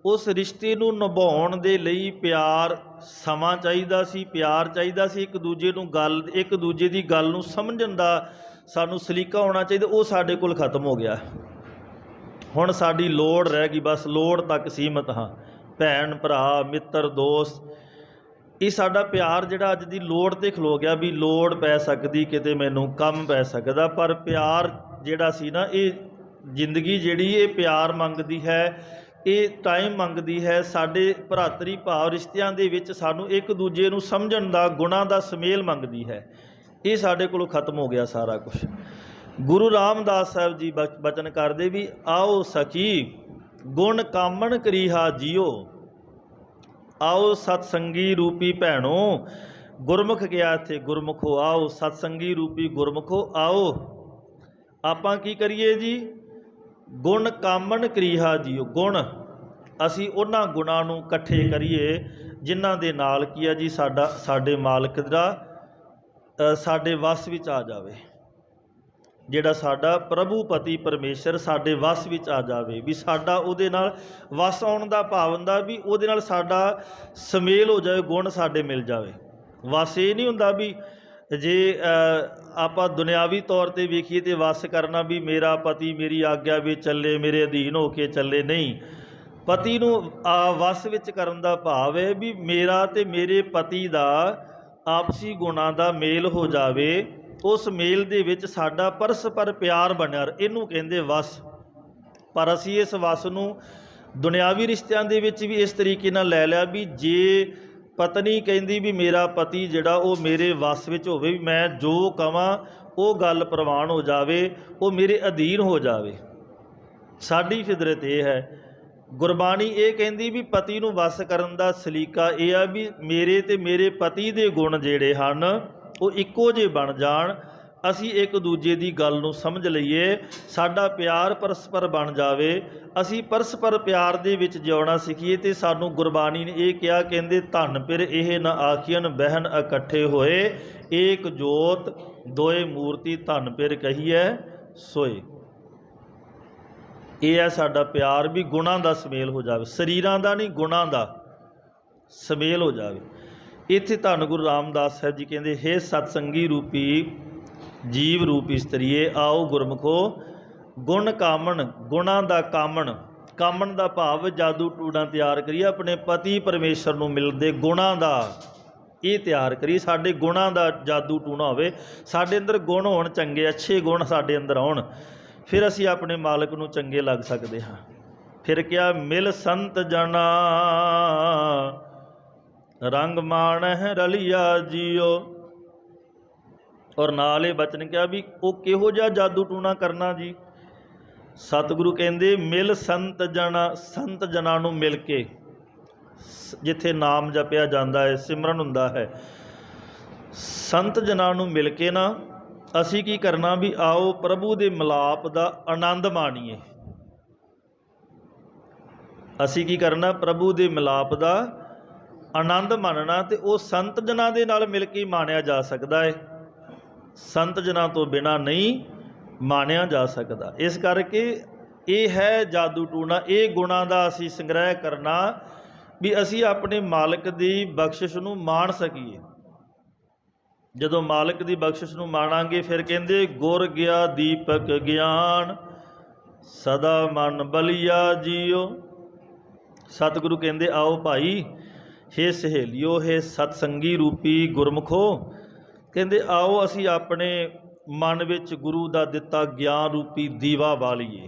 Speaker 1: ਉਸ ਰਿਸ਼ਤੇ ਨੂੰ ਨਿਭਾਉਣ ਦੇ ਲਈ ਪਿਆਰ, ਸਮਾਂ ਚਾਹੀਦਾ ਸੀ, ਪਿਆਰ ਚਾਹੀਦਾ ਸੀ, ਇੱਕ ਦੂਜੇ ਦੀ ਗੱਲ ਨੂੰ ਸਮਝਣ ਦਾ ਸਾਨੂੰ ਸਲੀਕਾ ਹੋਣਾ ਚਾਹੀਦਾ। ਉਹ ਸਾਡੇ ਕੋਲ ਖਤਮ ਹੋ ਗਿਆ। ਹੁਣ ਸਾਡੀ ਲੋੜ ਰਹਿ ਗਈ, ਬਸ ਲੋੜ ਤੱਕ ਸੀਮਤ ਹਾਂ। ਭੈਣ ਭਰਾ, ਮਿੱਤਰ, ਦੋਸਤ, ਇਹ ਸਾਡਾ ਪਿਆਰ ਜਿਹੜਾ ਅੱਜ ਦੀ ਲੋੜ 'ਤੇ ਖਲੋ ਗਿਆ ਵੀ ਲੋੜ ਪੈ ਸਕਦੀ, ਕਿਤੇ ਮੈਨੂੰ ਕੰਮ ਪੈ ਸਕਦਾ। ਪਰ ਪਿਆਰ ਜਿਹੜਾ ਸੀ ਨਾ, ਇਹ ਜ਼ਿੰਦਗੀ ਜਿਹੜੀ ਇਹ ਪਿਆਰ ਮੰਗਦੀ ਹੈ, ਇਹ ਟਾਈਮ ਮੰਗਦੀ ਹੈ। ਸਾਡੇ ਭਰਾਤਰੀ ਭਾਵ ਰਿਸ਼ਤਿਆਂ ਦੇ ਵਿੱਚ ਸਾਨੂੰ ਇੱਕ ਦੂਜੇ ਨੂੰ ਸਮਝਣ ਦਾ, ਗੁਣਾਂ ਦਾ ਸੁਮੇਲ ਮੰਗਦੀ ਹੈ। ਇਹ ਸਾਡੇ ਕੋਲੋਂ ਖਤਮ ਹੋ ਗਿਆ ਸਾਰਾ ਕੁਝ। ਗੁਰੂ ਰਾਮਦਾਸ ਸਾਹਿਬ ਜੀ ਬਚਨ ਕਰਦੇ ਵੀ ਆਓ ਸਖੀ ਗੁਣ ਕਾਮਣ ਕਰੀਹਾ ਜੀਓ, ਆਓ ਸਤਸੰਗੀ ਰੂਪੀ ਭੈਣੋ। ਗੁਰਮੁਖ ਗਿਆ ਇੱਥੇ, ਗੁਰਮੁਖੋ ਆਓ, ਸਤਸੰਗੀ ਰੂਪੀ ਗੁਰਮੁਖੋ ਆਓ। ਆਪਾਂ ਕੀ ਕਰੀਏ ਜੀ? ਗੁਣ ਕਾਮਣ ਕਰੀਹਾ ਜੀਓ। ਗੁਣ ਅਸੀਂ ਉਹਨਾਂ ਗੁਣਾਂ ਨੂੰ ਇਕੱਠੇ ਕਰੀਏ ਜਿਨ੍ਹਾਂ ਦੇ ਨਾਲ ਕੀ ਆ ਜੀ, ਸਾਡੇ ਮਾਲਕ ਦਾ ਸਾਡੇ ਵੱਸ ਵਿੱਚ ਆ ਜਾਵੇ। ਜਿਹੜਾ ਸਾਡਾ ਪ੍ਰਭੂ ਪਤੀ ਪਰਮੇਸ਼ਰ ਸਾਡੇ ਵੱਸ ਵਿੱਚ ਆ ਜਾਵੇ, ਵੀ ਸਾਡਾ ਉਹਦੇ ਨਾਲ ਵੱਸ ਆਉਣ ਦਾ ਭਾਵ ਹੁੰਦਾ ਵੀ ਉਹਦੇ ਨਾਲ ਸਾਡਾ ਸੁਮੇਲ ਹੋ ਜਾਵੇ, ਗੁਣ ਸਾਡੇ ਮਿਲ ਜਾਵੇ। ਵੱਸ ਇਹ ਨਹੀਂ ਹੁੰਦਾ ਵੀ ਜੇ ਆਪਾਂ ਦੁਨਿਆਵੀ ਤੌਰ 'ਤੇ ਵੇਖੀਏ ਤੇ ਵੱਸ ਕਰਨਾ ਵੀ ਮੇਰਾ ਪਤੀ ਮੇਰੀ ਆਗਿਆ ਵਿੱਚ ਚੱਲੇ, ਮੇਰੇ ਅਧੀਨ ਹੋ ਕੇ ਚੱਲੇ, ਨਹੀਂ। ਪਤੀ ਨੂੰ ਵੱਸ ਵਿੱਚ ਕਰਨ ਦਾ ਭਾਵ ਹੈ ਵੀ ਮੇਰਾ ਤੇ ਮੇਰੇ ਪਤੀ ਦਾ ਆਪਸੀ ਗੁਣਾਂ ਦਾ ਮੇਲ ਹੋ ਜਾਵੇ। ਉਸ ਮੇਲ ਦੇ ਵਿੱਚ ਸਾਡਾ ਪਰਸਪਰ ਪਿਆਰ ਬਣਿਆ, ਇਹਨੂੰ ਕਹਿੰਦੇ ਵੱਸ। ਪਰ ਅਸੀਂ ਇਸ ਵੱਸ ਨੂੰ ਦੁਨਿਆਵੀ ਰਿਸ਼ਤਿਆਂ ਦੇ ਵਿੱਚ ਵੀ ਇਸ ਤਰੀਕੇ ਨਾਲ ਲੈ ਲਿਆ ਵੀ ਜੇ ਪਤਨੀ ਕਹਿੰਦੀ ਵੀ ਮੇਰਾ ਪਤੀ ਜਿਹੜਾ ਉਹ ਮੇਰੇ ਵੱਸ ਵਿੱਚ ਹੋਵੇ, ਵੀ ਮੈਂ ਜੋ ਕਵਾਂ ਉਹ ਗੱਲ ਪ੍ਰਵਾਨ ਹੋ ਜਾਵੇ, ਉਹ ਮੇਰੇ ਅਧੀਨ ਹੋ ਜਾਵੇ। ਸਾਡੀ ਫਿਦਰਤ ਇਹ ਹੈ। ਗੁਰਬਾਣੀ ਇਹ ਕਹਿੰਦੀ ਵੀ ਪਤੀ ਨੂੰ ਵੱਸ ਕਰਨ ਦਾ ਸਲੀਕਾ ਇਹ ਆ ਵੀ ਮੇਰੇ ਤੇ ਮੇਰੇ ਪਤੀ ਦੇ ਗੁਣ ਜਿਹੜੇ ਹਨ ਉਹ ਇੱਕੋ ਜਿਹੇ ਬਣ ਜਾਣ, ਅਸੀਂ ਇੱਕ ਦੂਜੇ ਦੀ ਗੱਲ ਨੂੰ ਸਮਝ ਲਈਏ, ਸਾਡਾ ਪਿਆਰ ਪਰਸਪਰ ਬਣ ਜਾਵੇ, ਅਸੀਂ ਪਰਸਪਰ ਪਿਆਰ ਦੇ ਵਿੱਚ ਜਿਉਣਾ ਸਿੱਖੀਏ। ਤੇ ਸਾਨੂੰ ਗੁਰਬਾਣੀ ਨੇ ਇਹ ਕਿਹਾ, ਕਹਿੰਦੇ ਧਨ ਫਿਰ ਇਹ ਨਾ ਆਖੀਨ ਬਹਿਨ ਇਕੱਠੇ ਹੋਏ, ਏਕ ਜੋਤ ਦੋਏ ਮੂਰਤੀ ਧਨ ਫਿਰ ਕਹੀਏ ਸੋਏ। ਇਹ ਹੈ ਸਾਡਾ ਪਿਆਰ ਵੀ ਗੁਣਾਂ ਦਾ ਸੁਮੇਲ ਹੋ ਜਾਵੇ, ਸਰੀਰਾਂ ਦਾ ਨਹੀਂ, ਗੁਣਾਂ ਦਾ ਸੁਮੇਲ ਹੋ ਜਾਵੇ। ਇੱਥੇ ਧੰਨ ਗੁਰੂ ਰਾਮਦਾਸ ਸਾਹਿਬ ਜੀ ਕਹਿੰਦੇ, ਹੇ ਸਤਸੰਗੀ ਰੂਪੀ ਜੀਵ ਰੂਪ ਇਸਤਰੀਏ, ਆਓ ਗੁਰਮੁਖੋ ਗੁਣ ਕਾਮਣ। ਗੁਣਾਂ ਦਾ ਕਾਮਣ ਦਾ ਭਾਵ ਜਾਦੂ ਟੂਣਾ ਤਿਆਰ ਕਰੀਏ, ਆਪਣੇ ਪਤੀ ਪਰਮੇਸ਼ਰ ਨੂੰ ਮਿਲਦੇ ਗੁਣਾਂ ਦਾ ਇਹ ਤਿਆਰ ਕਰੀਏ। ਸਾਡੇ ਗੁਣਾਂ ਦਾ ਜਾਦੂ ਟੂਣਾ ਹੋਵੇ, ਸਾਡੇ ਅੰਦਰ ਗੁਣ ਹੋਣ ਚੰਗੇ, ਅੱਛੇ ਗੁਣ ਸਾਡੇ ਅੰਦਰ ਆਉਣ, ਫਿਰ ਅਸੀਂ ਆਪਣੇ ਮਾਲਕ ਨੂੰ ਚੰਗੇ ਲੱਗ ਸਕਦੇ ਹਾਂ। ਫਿਰ ਕਿਹਾ ਮਿਲ ਸੰਤ ਜਨਾ ਰੰਗ ਮਾਣਹਿ ਰਲਿਆ ਜੀਓ। ਔਰ ਨਾਲ ਇਹ ਬਚਨ ਕਿਹਾ ਵੀ ਉਹ ਕਿਹੋ ਜਿਹਾ ਜਾਦੂ ਟੂਣਾ ਕਰਨਾ ਜੀ। ਸਤਿਗੁਰੂ ਕਹਿੰਦੇ ਮਿਲ ਸੰਤ ਜਨਾਂ ਨੂੰ ਮਿਲ ਕੇ, ਜਿੱਥੇ ਨਾਮ ਜਪਿਆ ਜਾਂਦਾ ਹੈ, ਸਿਮਰਨ ਹੁੰਦਾ ਹੈ, ਸੰਤ ਜਨਾਂ ਨੂੰ ਮਿਲ ਕੇ ਨਾ ਅਸੀਂ ਕੀ ਕਰਨਾ ਵੀ ਆਓ ਪ੍ਰਭੂ ਦੇ ਮਿਲਾਪ ਦਾ ਆਨੰਦ ਮਾਣੀਏ। ਅਸੀਂ ਕੀ ਕਰਨਾ? ਪ੍ਰਭੂ ਦੇ ਮਿਲਾਪ ਦਾ ਆਨੰਦ ਮਾਣਨਾ, ਤੇ ਉਹ ਸੰਤ ਜਨਾਂ ਦੇ ਨਾਲ ਮਿਲ ਕੇ ਮਾਣਿਆ ਜਾ ਸਕਦਾ ਹੈ, ਸੰਤ ਜਨਾਂ ਤੋਂ ਬਿਨਾਂ ਨਹੀਂ ਮਾਣਿਆ ਜਾ ਸਕਦਾ। ਇਸ ਕਰਕੇ ਇਹ ਹੈ ਜਾਦੂ ਟੂਣਾ, ਇਹ ਗੁਣਾਂ ਦਾ ਅਸੀਂ ਸੰਗ੍ਰਹਿ ਕਰਨਾ ਵੀ ਅਸੀਂ ਆਪਣੇ ਮਾਲਕ ਦੀ ਬਖਸ਼ਿਸ਼ ਨੂੰ ਮਾਣ ਸਕੀਏ। ਜਦੋਂ ਮਾਲਕ ਦੀ ਬਖਸ਼ਿਸ਼ ਨੂੰ ਮਾਣਾਂਗੇ ਫਿਰ ਕਹਿੰਦੇ ਗੁਰ ਗਿਆ ਦੀਪਕ ਗਿਆਨ ਸਦਾ ਮਨ ਬਲੀਆ ਜੀਓ। ਸਤਿਗੁਰੂ ਕਹਿੰਦੇ ਆਓ ਭਾਈ, ਹੇ ਸਹੇਲਿਓ, ਹੇ ਸਤਸੰਗੀ ਰੂਪੀ ਗੁਰਮੁਖੋ, ਕਹਿੰਦੇ ਆਓ ਅਸੀਂ ਆਪਣੇ ਮਨ ਵਿੱਚ ਗੁਰੂ ਦਾ ਦਿੱਤਾ ਗਿਆਨ ਰੂਪੀ ਦੀਵਾ ਬਾਲੀਏ।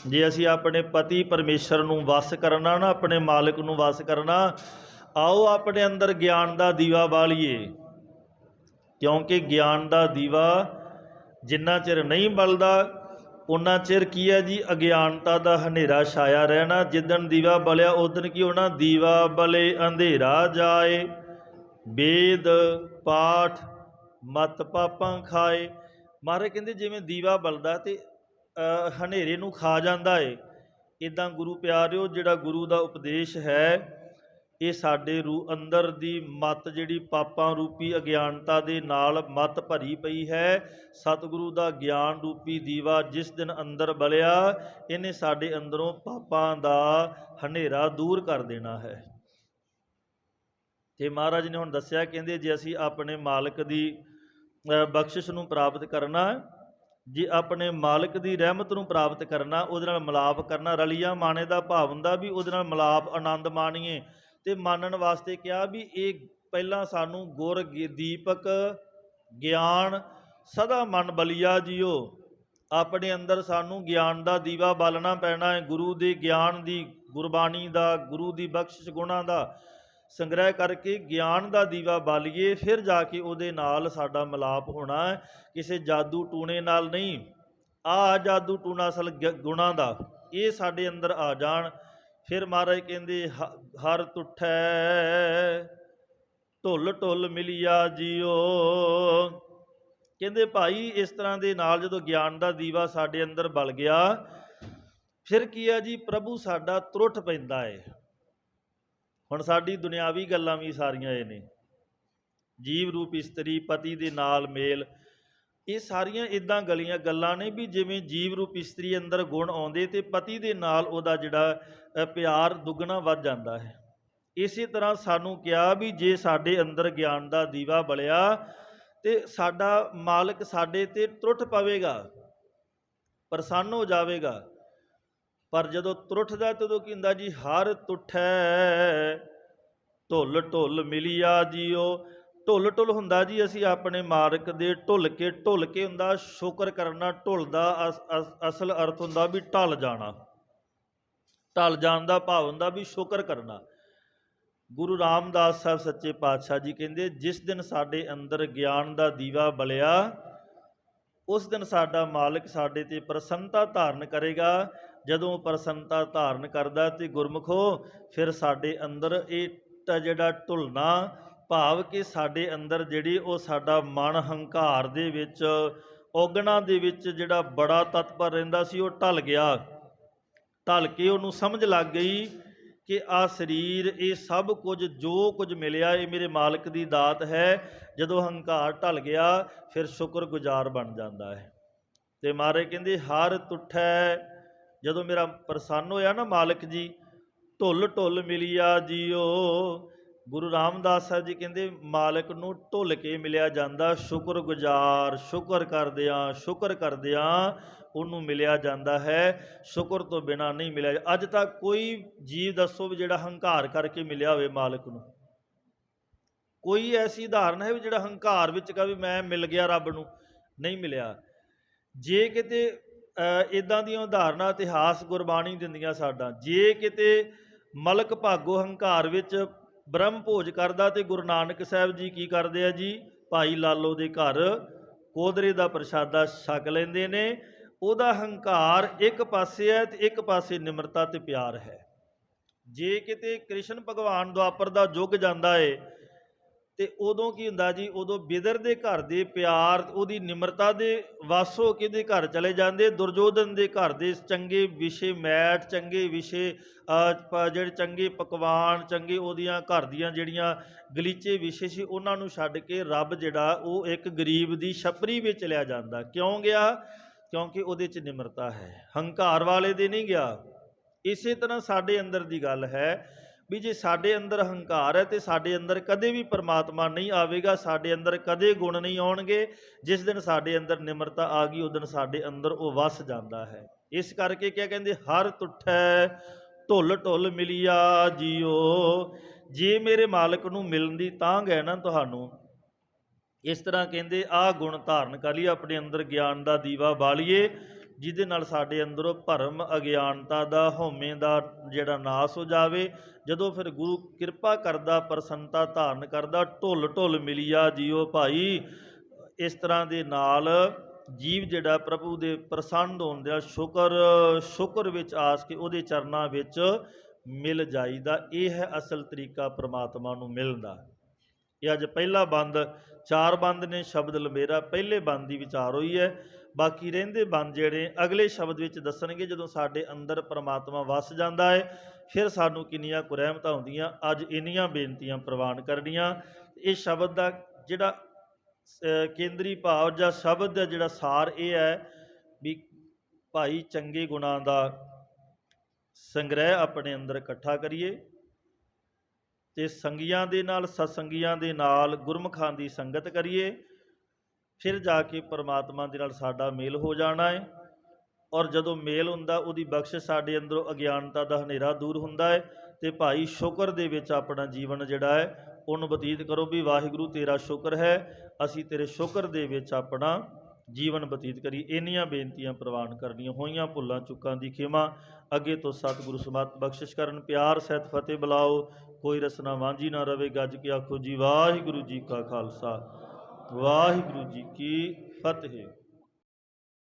Speaker 1: ਜੇ ਅਸੀਂ ਆਪਣੇ ਪਤੀ ਪਰਮੇਸ਼ਰ ਨੂੰ ਵਸ ਕਰਨਾ ਨਾ, ਆਪਣੇ ਮਾਲਕ ਨੂੰ ਵਸ ਕਰਨਾ, ਆਓ ਆਪਣੇ ਅੰਦਰ ਗਿਆਨ ਦਾ ਦੀਵਾ ਬਾਲੀਏ। ਕਿਉਂਕਿ ਗਿਆਨ ਦਾ ਦੀਵਾ ਜਿੰਨਾ ਚਿਰ ਨਹੀਂ ਬਲਦਾ ਉਨਾ ਚਿਰ ਕੀ ਹੈ ਜੀ, ਅਗਿਆਨਤਾ ਦਾ ਹਨੇਰਾ ਛਾਇਆ ਰਹਿਣਾ। ਜਿੱਦਣ ਦੀਵਾ ਬਲਿਆ ਉਦਣ ਕੀ ਹੋਣਾ? ਦੀਵਾ ਬਲੇ ਅੰਧੇਰਾ ਜਾਏ। वेद पाठ मत पापां खाए। महाराज कहते जिवें दीवा बलदा ते हनेरे नूं खा जांदा है, इदां गुरु प्यारिओ जिहड़ा गुरु दा उपदेश है ये साडे रूह अंदर दी मत जिहड़ी पापां रूपी अज्ञानता दे नाल मत भरी पई है, सतगुरु दा ज्ञान रूपी दीवा जिस दिन अंदर बलिया इहने साडे अंदरों पापां दा हनेरा दूर कर देना है। ते महाराज ने हुण दस्सिया कहंदे जे असीं अपने मालिक दी बख्शिश नूं प्राप्त करना, जे अपने मालिक दी रहमत नूं प्राप्त करना, उहदे नाल मिलाप करना, रलिया माणे दा भाव हुंदा भी उहदे नाल मिलाप आनंद माणीए। ते मानण वास्ते कहा भी ये पहला सानू गुर दीपक ज्ञान सदा मन बलिया जियो, अपने अंदर सानू ज्ञान का दीवा बालना पैना है। गुरु के ज्ञान की गुरबाणी का गुरु की बख्शिश गुणा का संग्रह करके ज्ञान का दीवा बालीए, फिर जाके उहदे नाल साडा मिलाप होना है, किसी जादू टूणे नाल नहीं। आ जादू टूणा असल गुणा का ये साडे अंदर आ जाण, फिर महाराज कहते हर तुठै ढुल ढुल मिलिया जियो। कहते भाई इस तरह के नाल जो ज्ञान का दीवा साडे अंदर बल गया, फिर की है जी प्रभु साडा त्रुट पैंदा है। हुण साडी दुनियावी गल्लां भी सारियां ये ने, जीव रूप इस्तरी पति दे नाल मेल, ये सारियां इदां गलियां गल्लां ने भी जिवें जीव रूप इस्तरी अंदर गुण आउंदे ते पति दे नाल उहदा जिहड़ा प्यार दुगना वध जांदा है। इसी तरह सानू कहा भी जे साडे अंदर ज्ञान का दीवा बलिया ते साडा मालिक साडे ते त्रुट पवेगा, प्रसन्न हो जाएगा। पर जदों त्रुटदा तदों की हुंदा जी हर तुठै ढुल ढुल मिलिया जियो। ढुल ढुल हुंदा जी असी अपने मालिक दे ढुल के हुंदा शुकर करना। ढुल दा असल अर्थ हुंदा भी ढल जाना, ढल जाण दा भाव हुंदा भी शुकर करना। गुरु रामदास साहब सच्चे पातशाह जी कहंदे जिस दिन साडे अंदर ज्ञान का दीवा बलिया उस दिन साडा मालिक साडे ते प्रसन्नता धारण करेगा। जदों प्रसन्नता धारण करदा ते गुरमुखो फिर साडे अंदर ये जिहड़ा ढुलना भाव कि साडे अंदर जिहड़ी वो साडा मन हंकार दे विच औगणा दे विच जिहड़ा बड़ा तत्पर रहिंदा सी वो ढल गया। ढल के उहनूं समझ लग गई कि आ शरीर ये सब कुछ जो कुछ मिलिया ये मेरे मालिक की दात है। जदों हंकार ढल गया फिर शुक्रगुजार बन जाता है। तो महाराज कहते हर तुठै जदों मेरा प्रसन्न होया ना मालिक जी, ढुल ढुल मिलिया जियो। गुरु रामदास साहब जी कहते मालिक नूं ढुल के मिलिया जाता, शुक्रगुजार शुक्र करदियां उन्होंने मिलिया जाता है। शुक्र तो बिना नहीं मिलिया। अज तक कोई जीव दसो भी जिहड़ा हंकार करके मिलिया होवे मालिक नूं, कोई ऐसी उदाहरण है भी जिहड़ा हंकार विच कहे मैं मिल गया रब नूं? नहीं मिलिया। जे किते इदां दी उदाहरणां इतिहास गुरबाणी दिंदियां साडा, जे किते मलक भागो हंकार विच ब्रह्म भोज करदा ते गुरु नानक साहब जी की करदे आ जी, भाई लालो दे घर कोदरे दा प्रशादा छक लैंदे ने। ਉਹਦਾ हंकार एक पासे है तो एक पासे निमरता ते प्यार है। जे किते कृष्ण भगवान द्वापर दा युग जांदा है तो उदों की हुंदा जी, उदों बिदर दे घर दे प्यार उहदी निमरता दे वस हो के दे घर चले जांदे। दुर्योधन दे घर दे चंगे विषे मैट, चंगे विषे जिहड़े चंगे पकवान, चंगे उहदियां घर दियां जिहड़ियां गलीचे विषे सी उहनां नूं छड्ड के रब जिहड़ा वो एक गरीब दी छपरी विच लिया जांदा। क्यों गया? क्योंकि उहदे च निमरता है, हंकार वाले दे नहीं गया। इसे तरह साडे अंदर दी गल है भी जे साडे अंदर हंकार है तो साडे अंदर कदे भी परमात्मा नहीं आवेगा, साडे अंदर कदे गुण नहीं आउणगे। जिस दिन साडे अंदर निमरता आ गई उस दिन साडे अंदर वो वस जाता है। इस करके क्या कहते हर तुठै ढुल ढुल मिलिया जियो। जे मेरे मालिक नूं मिलण दी तांघ है ना तुहानूं, इस तरह कहते आ गुण धारण कर लिए, अपने अंदर ज्ञान का दीवा बालीए जिहदे नाल साडे अंदरों भरम अज्ञानता दा हौमे दा जिहड़ा नाश हो जावे। जदों फिर गुरु किरपा करदा, प्रसन्नता धारण करदा, ढुल ढुल मिलिया जियो भाई। इस तरह दे नाल जीव जिहड़ा प्रभु दे प्रसन्न होण दा शुक्र विच आस के उहदे चरनां विच मिल जाईदा। यह है असल तरीका परमात्मा नूं मिलण दा। ਇਹ ਅੱਜ ਪਹਿਲਾ ਬੰਦ, 4 ਬੰਦ ਨੇ ਸ਼ਬਦ ਲੰਬੇਰਾ ਪਹਿਲੇ ਬੰਦ ਦੀ ਵਿਚਾਰ ਹੋਈ ਹੈ। ਬਾਕੀ ਰਹਿੰਦੇ ਬੰਦ ਜਿਹੜੇ ਅਗਲੇ ਸ਼ਬਦ ਵਿੱਚ ਦੱਸਣਗੇ। ਜਦੋਂ ਸਾਡੇ ਅੰਦਰ ਪਰਮਾਤਮਾ ਵਸ ਜਾਂਦਾ ਹੈ ਫਿਰ ਸਾਨੂੰ ਕਿੰਨੀਆਂ ਕੁ ਰਹਿਮਤਾਂ ਹੁੰਦੀਆਂ। ਅੱਜ ਇੰਨੀਆਂ ਬੇਨਤੀਆਂ ਪ੍ਰਵਾਨ ਕਰਨੀਆਂ। ਇਹ ਸ਼ਬਦ ਦਾ ਜਿਹੜਾ ਕੇਂਦਰੀ ਭਾਵ ਜਾਂ ਸ਼ਬਦ ਦਾ ਜਿਹੜਾ ਸਾਰ ਇਹ ਹੈ ਵੀ ਭਾਈ ਚੰਗੇ ਗੁਣਾਂ ਦਾ ਸੰਗ੍ਰਹਿ ਆਪਣੇ ਅੰਦਰ ਇਕੱਠਾ ਕਰੀਏ ਤੇ ਸੰਗੀਆਂ ਦੇ ਨਾਲ, ਸਤਸੰਗੀਆਂ ਦੇ ਨਾਲ ਗੁਰਮੁਖਾਂ ਦੀ ਸੰਗਤ ਕਰੀਏ, ਫਿਰ ਜਾ ਕੇ ਪਰਮਾਤਮਾ ਦੇ ਨਾਲ ਸਾਡਾ ਮੇਲ ਹੋ ਜਾਣਾ ਹੈ। ਔਰ ਜਦੋਂ ਮੇਲ ਹੁੰਦਾ ਉਹਦੀ ਬਖਸ਼ਿਸ਼ ਸਾਡੇ ਅੰਦਰੋਂ ਅਗਿਆਨਤਾ ਦਾ ਹਨੇਰਾ ਦੂਰ ਹੁੰਦਾ ਹੈ। ਤੇ ਭਾਈ ਸ਼ੁਕਰ ਦੇ ਵਿੱਚ ਆਪਣਾ ਜੀਵਨ ਜਿਹੜਾ ਹੈ ਉਹਨੂੰ ਬਤੀਤ ਕਰੋ ਵੀ ਵਾਹਿਗੁਰੂ ਤੇਰਾ ਸ਼ੁਕਰ ਹੈ, ਅਸੀਂ ਤੇਰੇ ਸ਼ੁਕਰ ਦੇ ਵਿੱਚ ਆਪਣਾ ਜੀਵਨ ਬਤੀਤ ਕਰੀ। ਇੰਨੀਆਂ ਬੇਨਤੀਆਂ ਪ੍ਰਵਾਨ ਕਰਨੀਆਂ। ਹੋਈਆਂ ਭੁੱਲਾਂ ਚੁੱਕਾਂ ਦੀ ਖਿਮਾ, ਅੱਗੇ ਤੋਂ ਸਤਿਗੁਰੂ ਸਮਤ ਬਖਸ਼ਿਸ਼ ਕਰਨ। ਪਿਆਰ ਸਹਿਤ ਫਤਿਹ ਬੁਲਾਓ, ਕੋਈ ਰਸਨਾ ਵਾਂਝੀ ਨਾ ਰਵੇ। ਗੱਜ ਕੇ ਆਖੋ ਜੀ ਵਾਹਿਗੁਰੂ ਜੀ ਕਾ ਖਾਲਸਾ, ਵਾਹਿਗੁਰੂ ਜੀ ਕੀ ਫਤਿਹ।